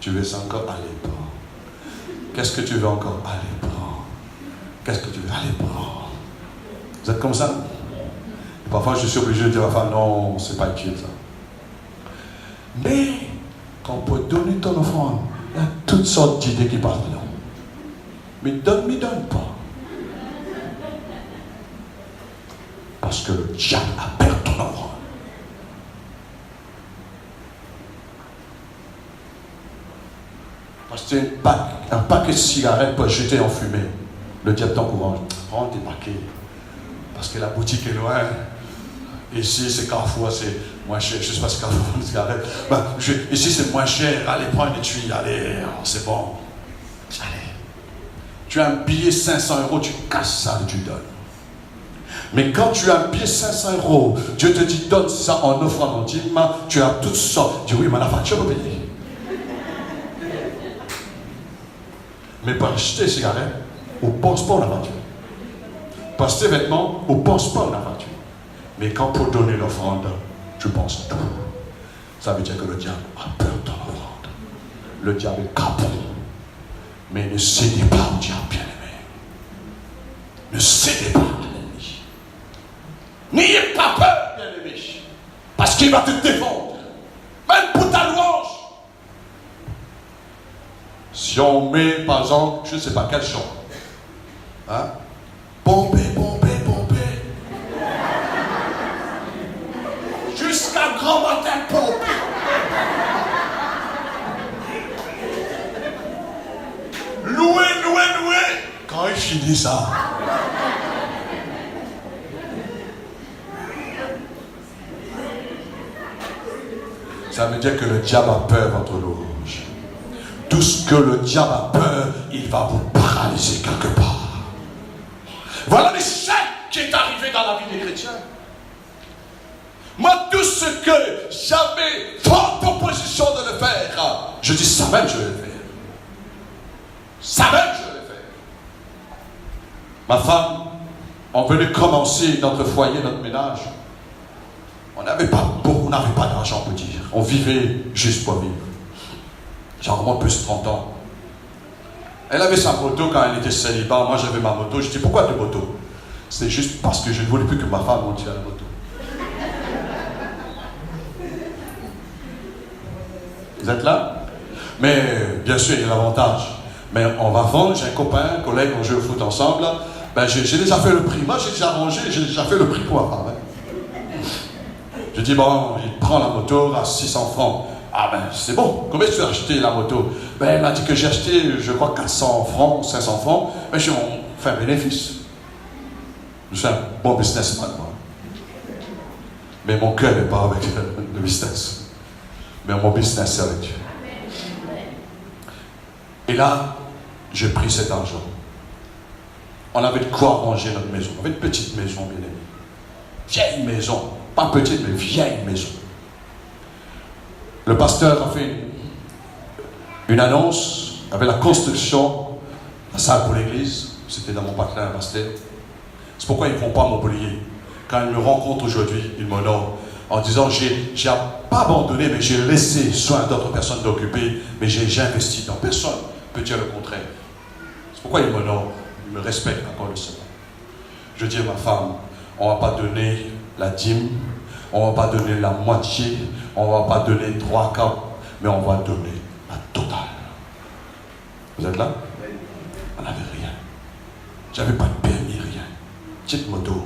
Tu veux ça encore? Allez, prends. Qu'est-ce que tu veux encore? Allez, prends. Qu'est-ce que tu veux? Allez, prends. Vous êtes comme ça? Et parfois, je suis obligé de dire à la femme, non, c'est pas utile ça. Mais, quand on peut donner ton offrande, il y a toutes sortes d'idées qui partent dedans. Mais donne pas. Parce que le diable a perdu ton offrande. Parce que un paquet de cigarettes pour jeter en fumée. Le diable t'encourage. Prends tes paquets. Parce que la boutique est loin. Ici, c'est Carrefour, c'est moins cher. Je ne sais pas si Carrefour vend des cigarettes. Ici, c'est moins cher. Allez, prends une étui. Allez, c'est bon. Allez. Tu as un billet 500 €, tu casses ça et tu donnes. Mais quand tu as un billet 500 €, Dieu te dit, donne ça en offrande en dîme. Tu as toutes sortes. Tu dis, oui, mais la facture va payer. Mais pour acheter des cigarettes, on ne pense pas à la voiture. Pour acheter des vêtements, on ne pense pas à la voiture. Mais quand pour donner l'offrande, tu penses tout. Ça veut dire que le diable a peur de ton offrande. Le diable est capable. Mais ne cédez pas au diable, bien-aimé. Ne cédez pas à l'ennemi. N'ayez pas peur, bien-aimé. Parce qu'il va te défendre. Même pour ta louange. Si on met, par exemple, je ne sais pas quel chant. Hein? Pompé, pompé, pompé. Jusqu'à grand matin, pompé. Louer, louer, louer. Quand il finit ça. Ça veut dire que le diable a peur, votre louange. Tout ce que le diable a peur, il va vous paralyser quelque part. Voilà l'échec qui est arrivé dans la vie des chrétiens. Moi, tout ce que j'avais forte opposition de le faire, je dis ça même, je vais le faire. Ça même, je vais le faire. Ma femme, on venait commencer notre foyer, notre ménage. On n'avait pas beaucoup, on n'avait pas d'argent, on peut dire. On vivait juste pour vivre. Genre, moi, plus de 30 ans. Elle avait sa moto quand elle était célibat. Moi, j'avais ma moto. Je dis, pourquoi deux motos? C'est juste parce que je ne voulais plus que ma femme monte à la moto. Vous êtes là? Mais, bien sûr, il y a l'avantage. Mais on va vendre. J'ai un copain, un collègue, on joue au foot ensemble. Ben, j'ai déjà fait le prix. Moi, j'ai déjà rangé, j'ai déjà fait le prix pour ma femme. Je dis, bon, il prend la moto à 600 francs. Ah ben, c'est bon. Combien tu as acheté la moto? Ben, elle m'a dit que j'ai acheté, je crois, 400 francs, 500 francs. Mais on fait un bénéfice. Je suis un bon businessman, moi. Mais mon cœur n'est pas avec le business. Mais mon business, c'est avec Dieu. Et là, j'ai pris cet argent. On avait de quoi ranger notre maison. On avait une petite maison, bien aimée. Vieille maison. Pas petite, mais vieille maison. Le pasteur a fait une annonce avec la construction de la salle pour l'église. C'était dans mon patelin, pasteur. C'est pourquoi ils ne vont pas m'oublier. Quand ils me rencontrent aujourd'hui, ils m'honorent en disant, j'ai pas abandonné, mais j'ai laissé soin d'autres personnes d'occuper, mais j'ai investi dans personne. Peut dire le contraire. C'est pourquoi ils m'honorent. Ils me respectent encore le Seigneur. Je dis à ma femme, on ne va pas donner la dîme, on ne va pas donner la moitié, on ne va pas donner 3/4, mais on va donner la totale. Vous êtes là? On n'avait rien. J'avais pas de permis, rien. Petite moto.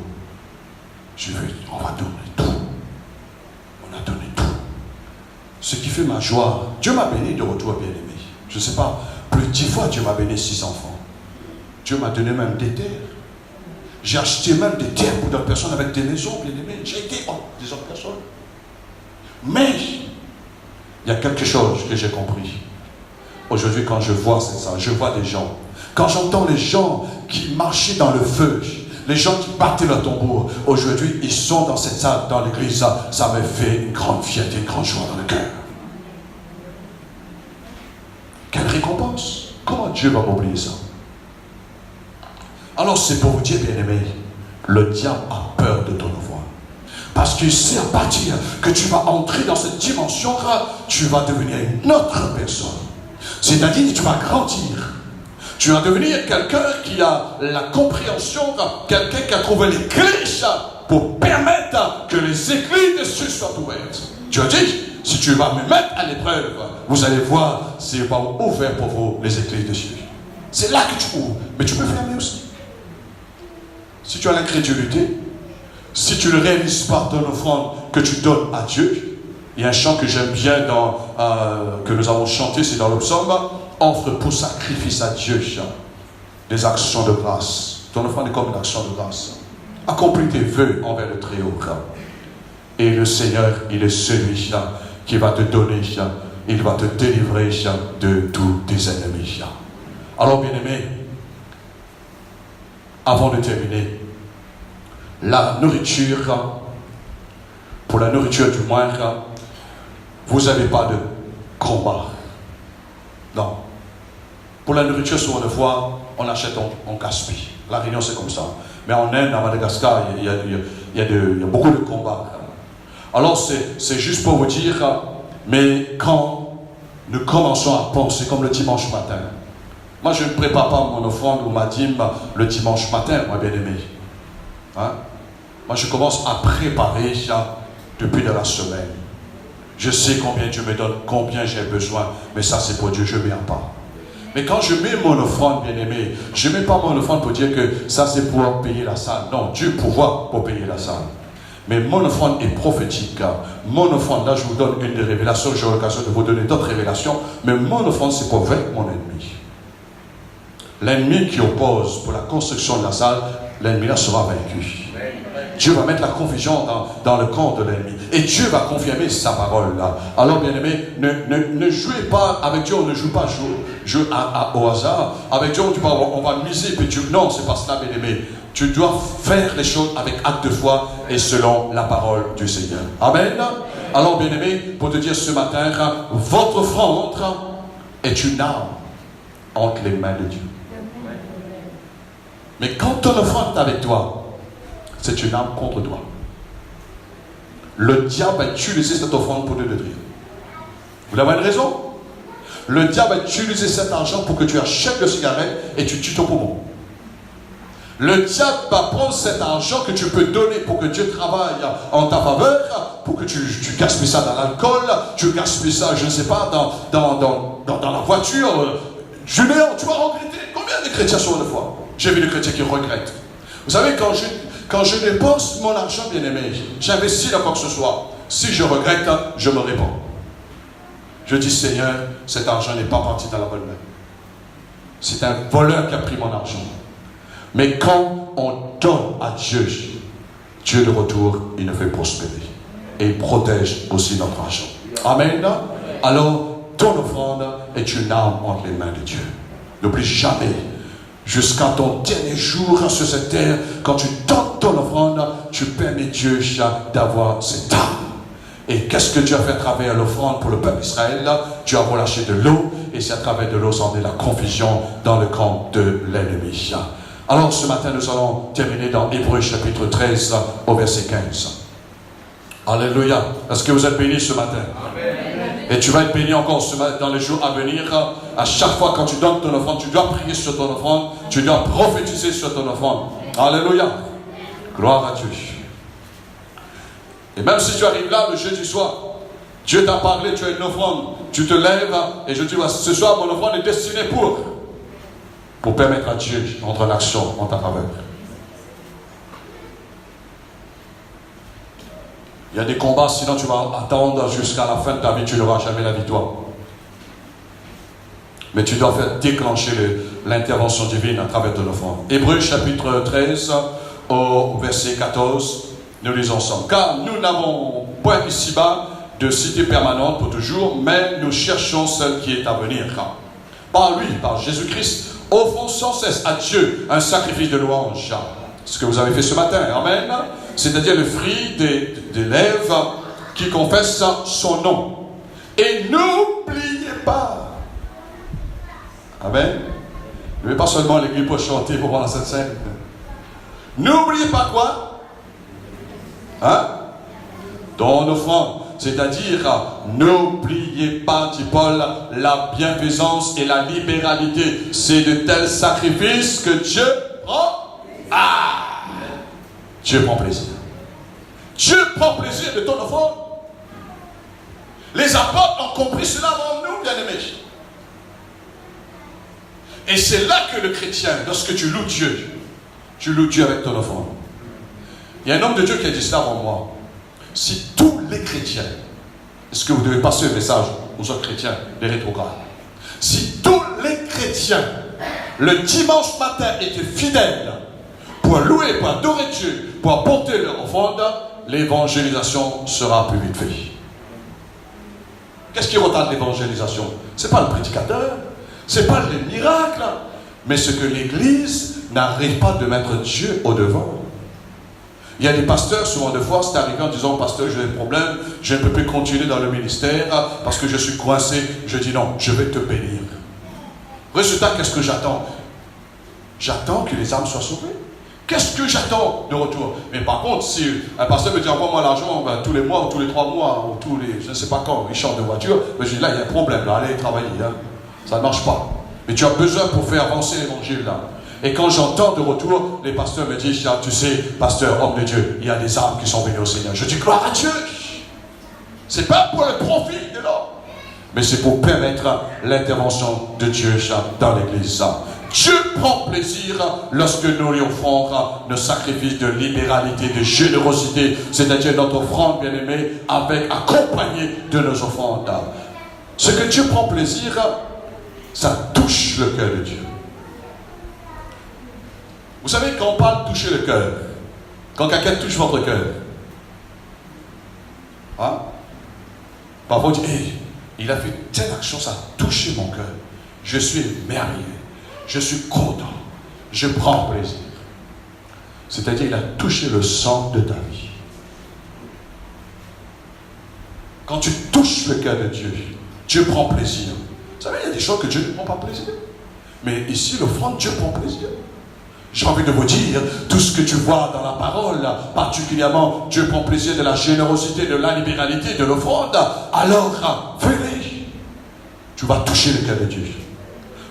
On va donner tout. On a donné tout. Ce qui fait ma joie. Dieu m'a béni de retour, bien aimé. Je ne sais pas, plus de 10 fois Dieu m'a béni 6 enfants. Dieu m'a donné même des terres. J'ai acheté même des terres pour d'autres personnes avec des maisons, bien aimées. J'ai été des autres personnes. Mais, il y a quelque chose que j'ai compris. Aujourd'hui, quand je vois ça, je vois des gens. Quand j'entends les gens qui marchaient dans le feu, les gens qui battaient leur tambour, aujourd'hui, ils sont dans cette salle, dans l'église, ça me fait une grande fierté, une grande joie dans le cœur. Quelle récompense! Comment Dieu va m'oublier ça? Alors c'est pour vous dire, bien-aimé, le diable a peur de ton offrande. Parce qu'il sait à partir que tu vas entrer dans cette dimension, tu vas devenir une autre personne. C'est-à-dire que tu vas grandir. Tu vas devenir quelqu'un qui a la compréhension, quelqu'un qui a trouvé les clés pour permettre que les églises de cieux soient ouvertes. Tu as dit, si tu vas me mettre à l'épreuve, vous allez voir, c'est pas ouvert pour vous les églises de cieux. C'est là que tu ouvres, mais tu peux fermer aussi. Si tu as l'incrédulité, si tu ne réalises pas ton offrande que tu donnes à Dieu, il y a un chant que j'aime bien que nous avons chanté, c'est dans le psaume, offre pour sacrifice à Dieu des actions de grâce. Ton offrande est comme une action de grâce. Accomplis tes vœux envers le Très-Haut. Et le Seigneur, il est celui qui va te donner, il va te délivrer de tous tes ennemis. Alors, bien-aimés, avant de terminer, la nourriture, pour la nourriture du moins, vous n'avez pas de combat. Non. Pour la nourriture, souvent de fois, on achète, on gaspille. La Réunion, c'est comme ça. Mais en Inde, à Madagascar, il y a beaucoup de combats. Alors, c'est juste pour vous dire, mais quand nous commençons à penser comme le dimanche matin, moi, je ne prépare pas mon offrande ou ma dîme le dimanche matin, moi, bien-aimé. Hein? Moi, je commence à préparer ça depuis de la semaine. Je sais combien Dieu me donne, combien j'ai besoin, mais ça, c'est pour Dieu, je ne mets pas. Mais quand je mets mon offrande, bien-aimé, je ne mets pas mon offrande pour dire que ça, c'est pour payer la salle. Non, Dieu pourvoit pour payer la salle. Mais mon offrande est prophétique. Mon offrande, là, je vous donne une des révélations. J'ai l'occasion de vous donner d'autres révélations. Mais mon offrande, c'est pour vaincre mon ennemi. L'ennemi qui oppose pour la construction de la salle, l'ennemi là sera vaincu. Dieu va mettre la confusion dans le camp de l'ennemi. Et Dieu va confirmer sa parole là. Alors, bien-aimé, ne jouez pas avec Dieu, on ne joue pas au hasard. Avec Dieu, on va miser, puis Dieu. Non, c'est pas cela, bien-aimé. Tu dois faire les choses avec acte de foi et selon la parole du Seigneur. Amen. Alors, bien-aimé, pour te dire ce matin, votre offrande est une arme entre les mains de Dieu. Mais quand ton offrande est avec toi, c'est une arme contre toi. Le diable va utiliser cette offrande pour te détruire. Vous avez une raison? Le diable va utiliser cet argent pour que tu achètes le cigarette et tu tues ton poumon. Le diable va prendre cet argent que tu peux donner pour que Dieu travaille en ta faveur, pour que tu gaspilles ça dans l'alcool, tu gaspilles ça, je ne sais pas, dans la voiture. Julien, tu vas regretter. Combien de chrétiens sont de foi? J'ai vu des chrétiens qui regrettent. Vous savez, quand je dépense mon argent, bien-aimé, j'investis dans quoi que ce soit. Si je regrette, je me réponds. Je dis, Seigneur, cet argent n'est pas parti dans la bonne main. C'est un voleur qui a pris mon argent. Mais quand on donne à Dieu, Dieu de retour, il nous fait prospérer. Et il protège aussi notre argent. Amen. Alors, ton offrande est une arme entre les mains de Dieu. N'oublie jamais, jusqu'à ton dernier jour sur cette terre, quand tu donnes ton offrande, tu permets Dieu d'avoir cette arme. Et qu'est-ce que Dieu a fait à travers l'offrande pour le peuple d'Israël? Dieu a relâché de l'eau, et c'est à travers de l'eau s'en est la confusion dans le camp de l'ennemi. Alors ce matin, nous allons terminer dans Hébreux chapitre 13 au verset 15. Alléluia. Est-ce que vous êtes bénis ce matin? Amen. Et tu vas être béni encore ce matin, dans les jours à venir. À chaque fois quand tu donnes ton offrande, tu dois prier sur ton offrande, tu dois prophétiser sur ton offrande. Alléluia. Gloire à Dieu. Et même si tu arrives là le jeudi soir, Dieu t'a parlé, tu as une offrande, tu te lèves et je dis, ce soir mon offrande est destinée pour permettre à Dieu d'entrer en action en ta faveur. Il y a des combats, sinon tu vas attendre jusqu'à la fin de ta vie, tu n'auras jamais la victoire. Mais tu dois faire déclencher l'intervention divine à travers ton offrande. Hébreux chapitre 13 au verset 14, nous lisons ensemble. Car nous n'avons point ici-bas de cité permanente pour toujours, mais nous cherchons celle qui est à venir. Par lui, par Jésus-Christ, offrons sans cesse à Dieu un sacrifice de louange. Ce que vous avez fait ce matin, amen. C'est-à-dire le fruit des lèvres qui confessent son nom. Et n'oubliez pas. Amen. Ne pas seulement l'église pour chanter, pour voir la Sainte Seine. N'oubliez pas quoi? Hein? Ton offrande. C'est-à-dire, n'oubliez pas, dit Paul, la bienfaisance et la libéralité. C'est de tels sacrifices que Dieu prend. Dieu prend plaisir. Dieu prend plaisir de ton offrande. Les apôtres ont compris cela avant nous, bien-aimés. Et c'est là que le chrétien, lorsque tu loues Dieu avec ton offrande. Il y a un homme de Dieu qui a dit cela avant moi. Si tous les chrétiens, est-ce que vous devez passer un message aux autres chrétiens, les rétrogrades? Si tous les chrétiens, le dimanche matin, étaient fidèles pour louer, pour adorer Dieu, pour apporter leur offrande, l'évangélisation sera plus vite faite. Qu'est-ce qui retarde l'évangélisation? Ce n'est pas le prédicateur, ce n'est pas les miracles, mais ce que l'Église n'arrive pas de mettre Dieu au devant. Il y a des pasteurs, souvent de fois, c'est arrivé en disant, pasteur, j'ai un problème, je ne peux plus continuer dans le ministère parce que je suis coincé. Je dis non, je vais te bénir. Résultat, qu'est-ce que j'attends? J'attends que les âmes soient sauvées. Qu'est-ce que j'attends de retour? Mais par contre, si un pasteur me dit envoie-moi l'argent tous les mois, ou tous les 3 mois, ou tous les, je ne sais pas quand, il change de voiture, ben je dis là, il y a un problème, là, allez travailler. Hein. Ça ne marche pas. Mais tu as besoin pour faire avancer l'évangile là. Et quand j'entends de retour, les pasteurs me disent, tu sais, pasteur, homme de Dieu, il y a des âmes qui sont venues au Seigneur. Je dis gloire à Dieu. C'est pas pour le profit de l'homme, mais c'est pour permettre l'intervention de Dieu dans l'église. Dieu prend plaisir lorsque nous lui offrons nos sacrifices de libéralité, de générosité, c'est-à-dire notre offrande bien-aimée, accompagnée de nos offrandes. Ce que Dieu prend plaisir, ça touche le cœur de Dieu. Vous savez, quand on parle de toucher le cœur, quand quelqu'un touche votre cœur, hein? Parfois on dit, hey, il a fait telle action, ça a touché mon cœur. Je suis émerveillé, je suis content, je prends plaisir. C'est-à-dire, il a touché le sang de ta vie. Quand tu touches le cœur de Dieu, Dieu prend plaisir. Vous savez, il y a des choses que Dieu ne prend pas plaisir. Mais ici, l'offrande, Dieu prend plaisir. J'ai envie de vous dire, tout ce que tu vois dans la parole, particulièrement, Dieu prend plaisir de la générosité, de la libéralité, de l'offrande. Alors, venez, tu vas toucher le cœur de Dieu.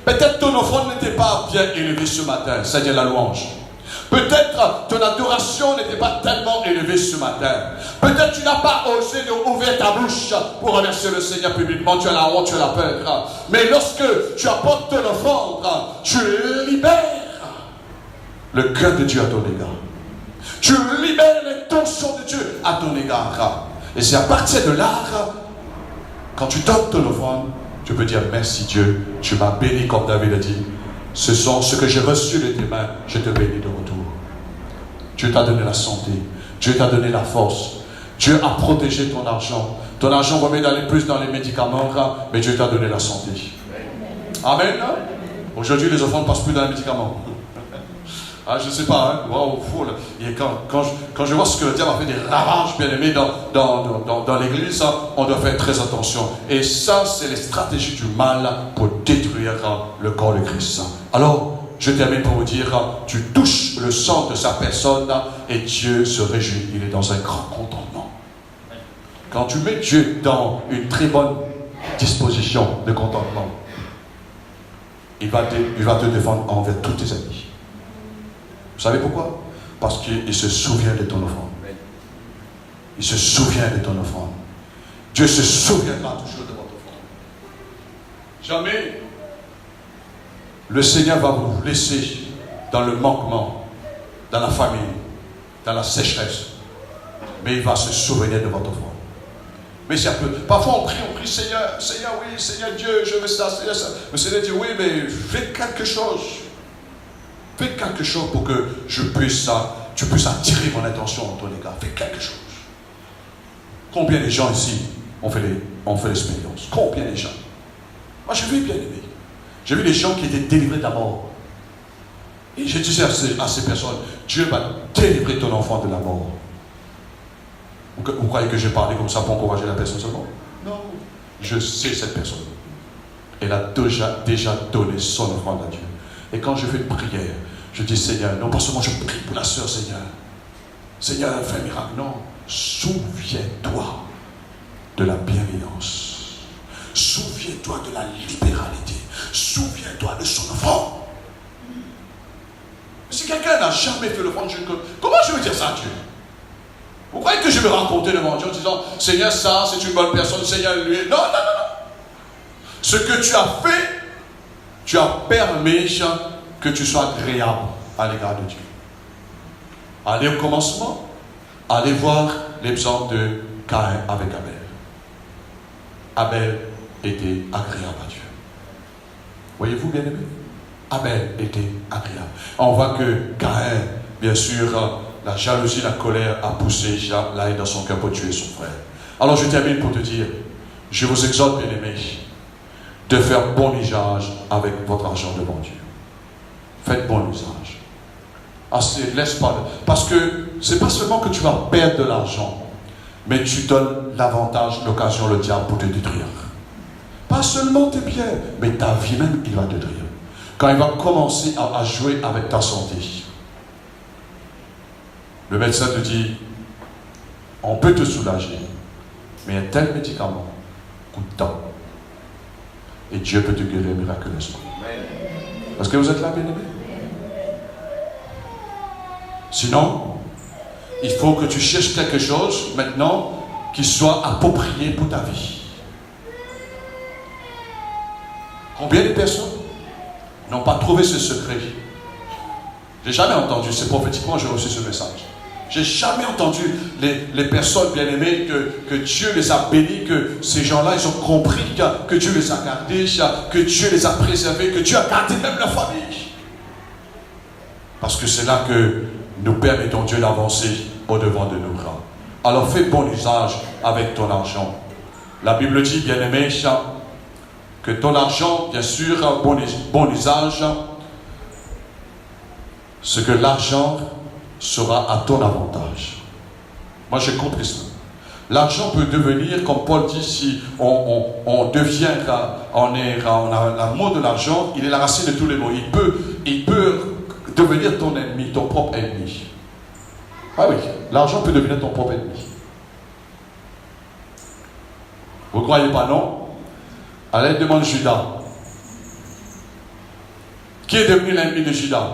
Peut-être ton offrande n'était pas bien élevée ce matin, c'est-à-dire la louange. Peut-être ton adoration n'était pas tellement élevée ce matin. Peut-être tu n'as pas osé ouvrir ta bouche pour remercier le Seigneur publiquement. Tu as la honte, tu as la peur. Mais lorsque tu apportes ton offrande, tu libères le cœur de Dieu à ton égard. Tu libères l'intention de Dieu à ton égard. Et c'est à partir de là, quand tu donnes ton offrande, tu peux dire merci Dieu, tu m'as béni comme David a dit. Ce sont ce que j'ai reçu de tes mains, je te bénis de retour. Dieu t'a donné la santé, Dieu t'a donné la force, Dieu a protégé ton argent. Ton argent va d'aller plus dans les médicaments, mais Dieu t'a donné la santé. Amen. Aujourd'hui, les offrandes ne passent plus dans les médicaments. Ah, je ne sais pas, hein? Wow, fou, là. Et quand je vois ce que le diable a fait des ravages bien aimés dans l'église, on doit faire très attention. Et ça, c'est les stratégies du mal pour détruire le corps de Christ. Alors, je termine pour vous dire, tu touches le sang de sa personne et Dieu se réjouit. Il est dans un grand contentement. Quand tu mets Dieu dans une très bonne disposition de contentement, il va te défendre envers tous tes ennemis. Vous savez pourquoi? Parce qu'il se souvient de ton offrande. Il se souvient de ton offrande. Dieu se souviendra toujours de votre offrande. Jamais le Seigneur va vous laisser dans le manquement, dans la famine, dans la sécheresse. Mais il va se souvenir de votre offrande. Mais c'est un peu. Parfois on prie, Seigneur, oui, Seigneur Dieu, je veux ça, Seigneur ça. Le Seigneur dit, oui, mais fais quelque chose. Fais quelque chose pour que tu puisses attirer mon attention en ton égard. Fais quelque chose. Combien de gens ici ont fait l'expérience? Combien de gens? Moi, j'ai vu bien aimé. J'ai vu des gens qui étaient délivrés de la mort. Et je disais à ces personnes, Dieu va délivrer ton enfant de la mort. Vous croyez que j'ai parlé comme ça pour encourager la personne seulement? Non. Je sais cette personne. Elle a déjà donné son offrande à Dieu. Et quand je fais une prière, je dis Seigneur, non pas seulement je prie pour la sœur, Seigneur. Seigneur, fais un miracle. Non, souviens-toi de la bienveillance. Souviens-toi de la libéralité. Souviens-toi de son offrande. Si quelqu'un n'a jamais fait l'offrande, comment je veux dire ça à Dieu? Vous croyez que je vais raconter devant Dieu en disant Seigneur, ça, c'est une bonne personne, Seigneur, lui. Non. Ce que tu as fait, tu as permis que tu sois agréable à l'égard de Dieu. Allez au commencement, allez voir l'exemple de Caïn avec Abel. Abel était agréable à Dieu. Voyez-vous, bien aimé? Abel était agréable. On voit que Caïn, bien sûr, la jalousie, la colère a poussé la haine dans son cœur pour tuer son frère. Alors je termine pour te dire, je vous exhorte, bien aimé, de faire bon usage avec votre argent devant Dieu. Faites bon usage. Laisse pas. Parce que c'est pas seulement que tu vas perdre de l'argent, mais tu donnes l'avantage, l'occasion, le diable pour te détruire. Pas seulement tes biens, mais ta vie même, il va te détruire. quand il va commencer à jouer avec ta santé, le médecin te dit, on peut te soulager, mais un tel médicament coûte tant. Et Dieu peut te guérir miraculeusement. Est-ce que vous êtes là, bien-aimés? Sinon, il faut que tu cherches quelque chose maintenant qui soit approprié pour ta vie. Combien de personnes n'ont pas trouvé ce secret? J'ai jamais entendu, c'est prophétiquement j'ai reçu ce message. J'ai jamais entendu les personnes bien-aimées que Dieu les a bénies, que ces gens-là, ils ont compris que Dieu les a gardés, que Dieu les a préservés, que Dieu a gardé même leur famille. Parce que c'est là que nous permettons Dieu d'avancer au-devant de nos grands. Alors fais bon usage avec ton argent. La Bible dit, bien-aimé, que ton argent, bien sûr, bon usage, ce que l'argent sera à ton avantage. Moi, j'ai compris ça. L'argent peut devenir, comme Paul dit, si on devient, on a l'amour de l'argent, il est la racine de tous les maux. Il peut devenir ton ennemi, ton propre ennemi. Ah oui, l'argent peut devenir ton propre ennemi. Vous ne croyez pas, non? Allez, demande Judas. Qui est devenu l'ennemi de Judas?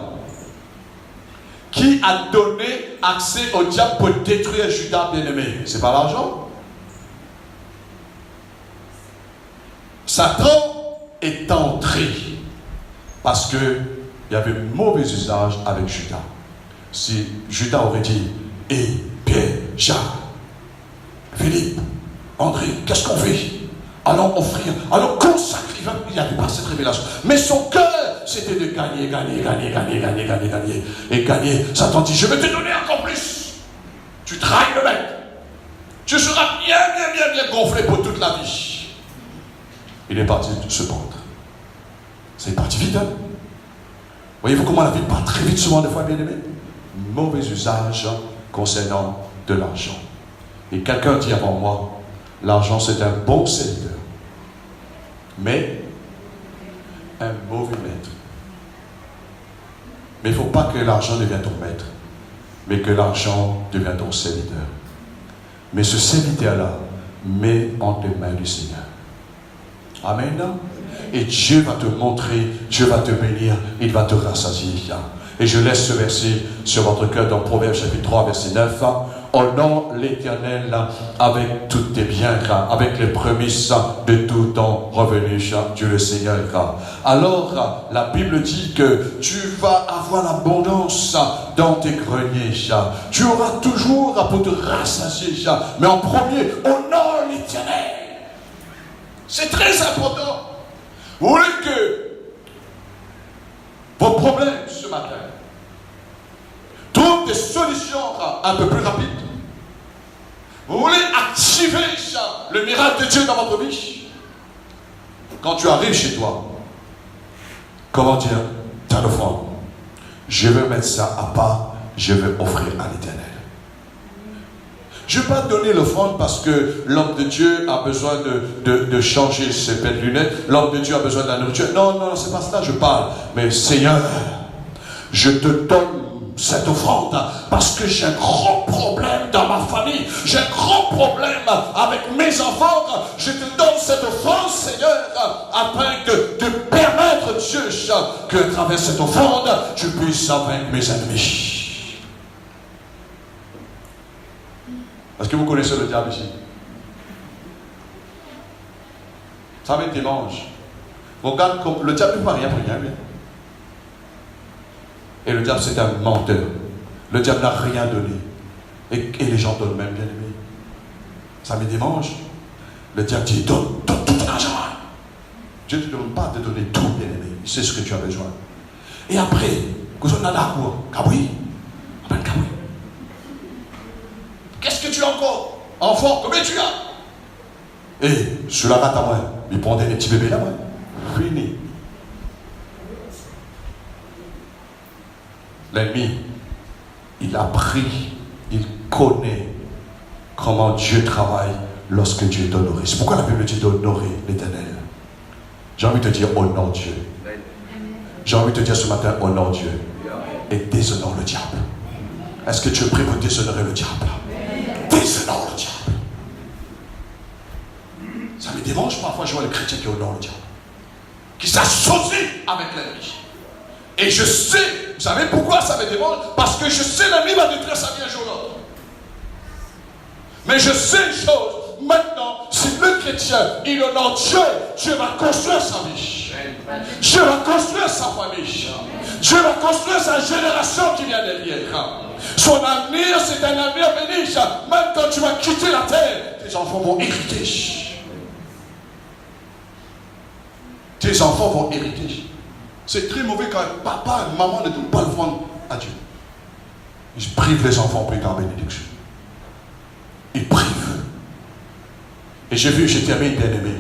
Qui a donné accès au diable pour détruire Judas, bien-aimé? C'est pas l'argent. Satan est entré parce qu'il y avait un mauvais usage avec Judas. Si Judas aurait dit, Pierre, Jacques, Philippe, André, qu'est-ce qu'on fait? Allons offrir, allons consacrer. Il n'y avait pas cette révélation. Mais son cœur, c'était de gagner. Et gagner. Satan dit, je vais te donner encore plus. Tu trahis le mec. Tu seras bien gonflé pour toute la vie. Il est parti se pendre. C'est parti vite, hein? Voyez-vous comment la vie part très vite souvent des fois, bien aimé? Mauvais usage concernant de l'argent. Et quelqu'un dit avant moi, l'argent c'est un bon serviteur, mais un mauvais maître. Mais il ne faut pas que l'argent devienne ton maître, mais que l'argent devienne ton serviteur. Mais ce serviteur-là, mets entre les mains du Seigneur. Amen. Et Dieu va te montrer, Dieu va te bénir, il va te rassasier. Et je laisse ce verset sur votre cœur dans Proverbes chapitre 3, verset 9. Honore l'Éternel avec tous tes biens, avec les prémices de tout ton revenu, Dieu le Seigneur. Alors, la Bible dit que tu vas avoir l'abondance dans tes greniers. Tu auras toujours pour te rassasier. Mais en premier, honore l'Éternel. C'est très important. Vous voulez que vos problèmes ce matin trouvent des solutions un peu plus rapides. Vous voulez activer le miracle de Dieu dans votre vie. Quand tu arrives chez toi, comment dire, t'as l'offrande. Je vais mettre ça à part, je vais offrir à l'Éternel. Je ne vais pas donner l'offrande parce que l'homme de Dieu a besoin de changer ses paires de lunettes. L'homme de Dieu a besoin de la nourriture. Non, c'est pas cela que je parle. Mais Seigneur, je te donne cette offrande parce que j'ai un grand problème dans ma famille. J'ai un grand problème avec mes enfants. Je te donne cette offrande, Seigneur, afin de permettre, Dieu, qu'à travers cette offrande, je puisse vaincre mes ennemis. Est-ce que vous connaissez le diable ici? Ça va être dimanche. Regarde comme le diable ne peut rien pour rien. Et le diable c'est un menteur. Le diable n'a rien donné. Et les gens donnent même, bien aimé. Ça me dimanche. Le diable dit donne tout ton argent. Dieu ne te demande pas de donner tout, bien aimé. Il sait ce que tu as besoin. Et après, vous en avez quoi? Kaboui. Amen, kaboui. Qu'est-ce que tu as encore? Enfant, combien tu as? Et sur la rate à moi, il prend des petits bébés là, moi. Fini. L'ennemi, il a appris, il connaît comment Dieu travaille lorsque Dieu est honoré. C'est pourquoi la Bible dit d'honorer l'Éternel. J'ai envie de te dire, honore Dieu. J'ai envie de te dire ce matin, honore Dieu et déshonore le diable. Est-ce que tu es prêt pour déshonorer le diable? Déshonore le diable. Ça me dérange parfois, je vois les chrétiens qui honorent le diable, qui s'associent avec l'ennemi. Et je sais, vous savez pourquoi ça me dérange? Parce que je sais l'ennemi va détruire sa vie un jour ou l'autre. Mais je sais une chose, maintenant, si le chrétien, il honore Dieu, Dieu va construire sa vie. Dieu va construire sa famille. Dieu va construire sa génération qui vient derrière. Son avenir, c'est un avenir béni. Même quand tu vas quitter la terre, tes enfants vont hériter. Tes enfants vont hériter. C'est très mauvais quand papa et maman ne donnent pas le vent à Dieu. Ils privent les enfants plus qu'en bénédiction. Ils privent. Et j'ai vu, j'ai terminé bien aimé,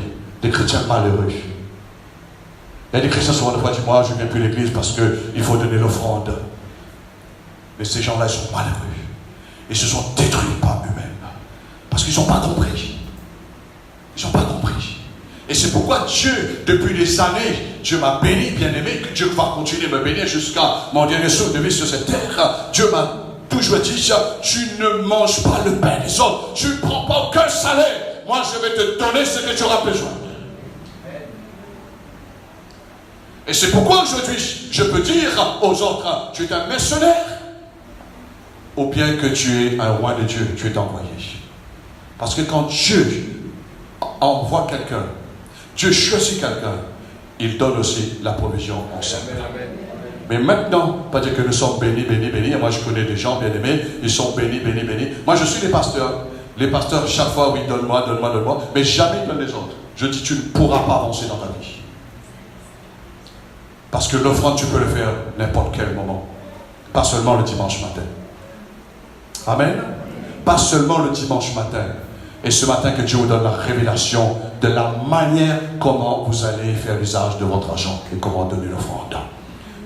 des chrétiens malheureux. Il y a des chrétiens souvent de fois disent, moi je ne viens plus à l'église parce qu'il faut donner l'offrande. Mais ces gens-là, ils sont malheureux. Ils se sont détruits par eux-mêmes. Parce qu'ils n'ont pas compris. Ils n'ont pas compris. Et c'est pourquoi Dieu, depuis des années, Dieu m'a béni, bien aimé, que Dieu va continuer à me bénir jusqu'à mon dernier souffle de vie sur cette terre. Dieu m'a toujours dit, tu ne manges pas le pain des autres. Tu ne prends pas aucun salaire. Moi, je vais te donner ce que tu auras besoin. Et c'est pourquoi aujourd'hui, je peux dire aux autres, tu es un mercenaire, ou bien que tu es un roi de Dieu, tu es envoyé. Parce que quand Dieu envoie quelqu'un, Dieu choisit quelqu'un, il donne aussi la provision ensemble. Mais maintenant, pas dire que nous sommes bénis, bénis, bénis. Et moi, je connais des gens bien aimés, ils sont bénis, bénis, bénis. Moi, je suis des pasteurs. Les pasteurs, chaque fois, oui, donne-moi, donne-moi, donne-moi. Mais jamais ils donnent les autres. Je dis, tu ne pourras pas avancer dans ta vie. Parce que l'offrande, tu peux le faire n'importe quel moment. Pas seulement le dimanche matin. Amen. Pas seulement le dimanche matin. Et ce matin que Dieu vous donne la révélation de la manière comment vous allez faire l'usage de votre argent et comment donner l'offrande.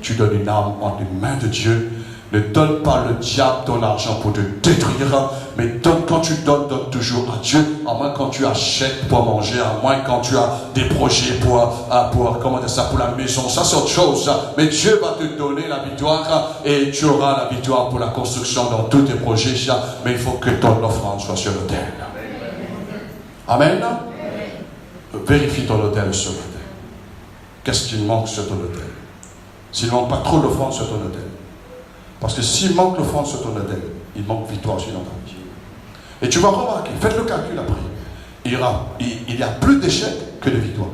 Tu donnes une âme entre les mains de Dieu. Ne donne pas le diable ton argent pour te détruire, mais donne, quand tu donnes, donne toujours à Dieu, à moins quand tu achètes pour manger, à moins quand tu as des projets comment dire ça, pour la maison, ça c'est autre chose. Mais Dieu va te donner la victoire et tu auras la victoire pour la construction dans tous tes projets, mais il faut que ton offrande soit sur l'autel. Amen. Vérifie ton autel ce matin. Qu'est-ce qu'il manque sur ton autel? S'il ne manque pas trop d'offrande sur ton autel. Parce que s'il manque l'offrande sur ton autel, il manque victoire aussi dans ta vie. Et tu vas remarquer, faites le calcul après. Il y a plus d'échecs que de victoires.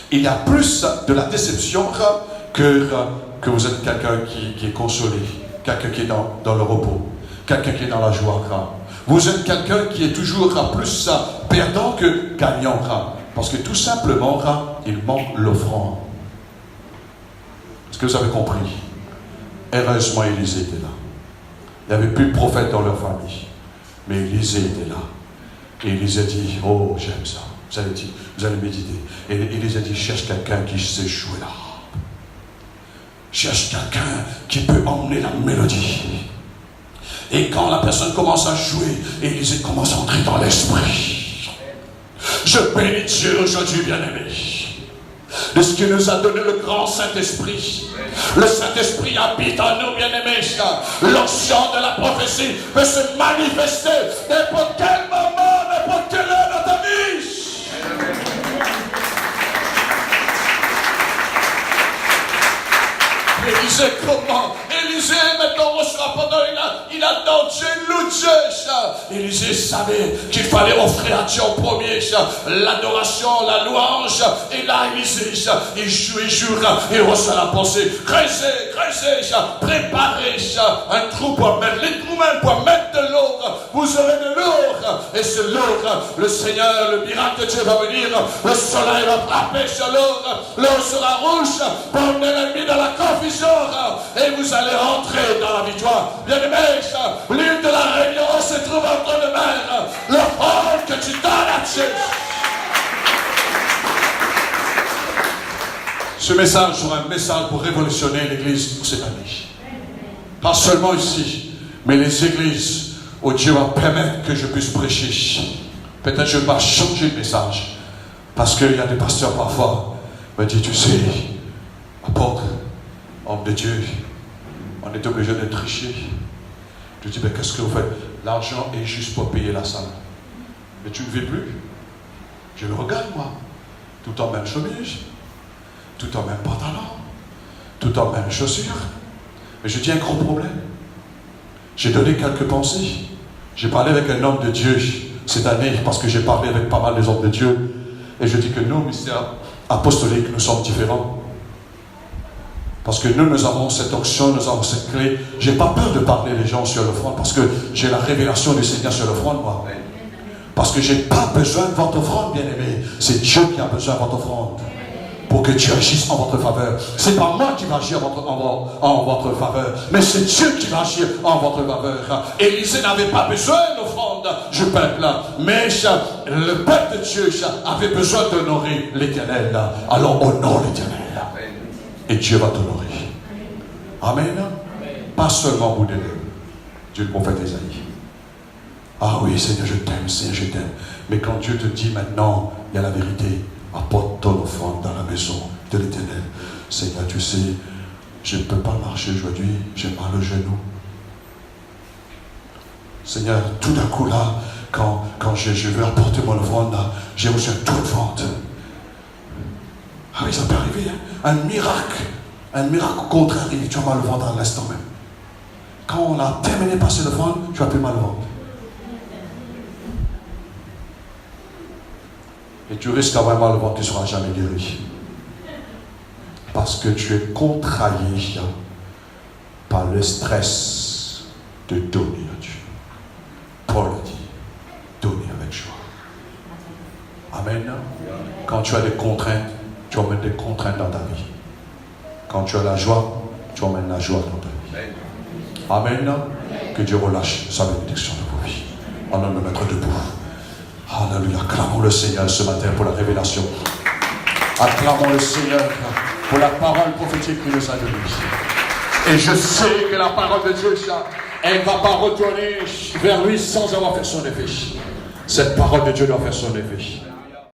Il y a plus de la déception que vous êtes quelqu'un qui est consolé, quelqu'un qui est dans le repos, quelqu'un qui est dans la joie. Vous êtes quelqu'un qui est toujours plus perdant que gagnant. Parce que tout simplement, il manque l'offrande. Est-ce que vous avez compris? Heureusement, Élisée était là. Il n'y avait plus de prophète dans leur famille. Mais Élisée était là. Et Élisée dit, oh, j'aime ça. Vous allez méditer. Et Élisée dit, cherche quelqu'un qui sait jouer là. Cherche quelqu'un qui peut emmener la mélodie. Et quand la personne commence à jouer, Élisée commence à entrer dans l'esprit. Je bénis Dieu aujourd'hui, bien-aimé, de ce qui nous a donné le grand Saint-Esprit. Le Saint-Esprit habite en nous, bien-aimés. L'onction de la prophétie peut se manifester n'importe quel moment, n'importe quelle heure dans ta vie. Élisée, comment? Élisée, maintenant, reçoit pendant il a dans Dieu, loue Dieu. Élisée savait qu'il fallait offrir à Dieu en premier l'adoration, la louange. Et là, Élisée, il joue, il reçoit la pensée. Creusez, préparez un trou pour mettre les trous même pour mettre de l'eau. Vous aurez de l'eau. Et ce l'eau, le Seigneur, le miracle de Dieu va venir. Le soleil va frapper sur l'eau. L'eau sera rouge pour emmener l'ennemi dans la confusion. Et vous allez rentrer dans la victoire. Bien-aimés, l'île de la Réunion se trouve entre les mains. L'offrande que tu donnes à Dieu. Ce message sera un message pour révolutionner l'Église pour cette année. Pas seulement ici, mais les églises où Dieu va permettre que je puisse prêcher. Peut-être je vais changer le message. Parce qu'il y a des pasteurs parfois qui me disent, tu sais, apôtre, homme de Dieu, on est obligé de tricher. Je dis, mais qu'est-ce que vous faites? L'argent est juste pour payer la salle. Mais tu ne vis plus. Je le regarde, moi. Tout en même chemise, tout en même pantalon, tout en même chaussures. Mais je dis un gros problème. J'ai donné quelques pensées. J'ai parlé avec un homme de Dieu cette année, parce que j'ai parlé avec pas mal des hommes de Dieu. Et je dis que nous, mystères apostoliques, nous sommes différents. Parce que nous avons cette onction, nous avons cette clé. Je n'ai pas peur de parler les gens sur le front, parce que j'ai la révélation du Seigneur sur le front, moi. Parce que je n'ai pas besoin de votre offrande, bien-aimé. C'est Dieu qui a besoin de votre offrande. Pour que Dieu agisse en votre faveur. Ce n'est pas moi qui va agir en votre faveur, mais c'est Dieu qui va agir en votre faveur. Élisée n'avait pas besoin d'offrande du peuple, mais le peuple de Dieu avait besoin d'honorer l'Éternel. Alors honore l'Éternel. Et Dieu va t'honorer. Amen. Pas seulement vous d'élèves. Dieu le prophète Isaïe. Ah oui, Seigneur, je t'aime, Seigneur, je t'aime. Mais quand Dieu te dit maintenant, il y a la vérité, apporte ton offrande dans la maison de l'Éternel. Seigneur, tu sais, je ne peux pas marcher aujourd'hui, j'ai mal au genou. Seigneur, tout d'un coup là, quand je veux apporter mon offrande, j'ai reçu un tour de vente. Ah oui, ça peut arriver, hein? Un miracle contraire, tu as mal au ventre à l'instant même. Quand on a terminé de passer l'offrande, tu as plus mal au ventre. Et tu risques d'avoir mal au ventre, tu ne seras jamais guéri. Parce que tu es contrarié par le stress de donner à Dieu. Paul a dit, donner avec joie. Amen. Quand tu as des contraintes, tu emmènes des contraintes dans ta vie. Quand tu as la joie, tu emmènes la joie dans ta vie. Amen. Que Dieu relâche sa bénédiction de vos vies. En nom de mettre debout. Alléluia. Acclamons le Seigneur ce matin pour la révélation. Acclamons le Seigneur pour la parole prophétique qu'il nous a donnée. Et je sais que la parole de Dieu, elle ne va pas retourner vers lui sans avoir fait son effet. Cette parole de Dieu doit faire son effet.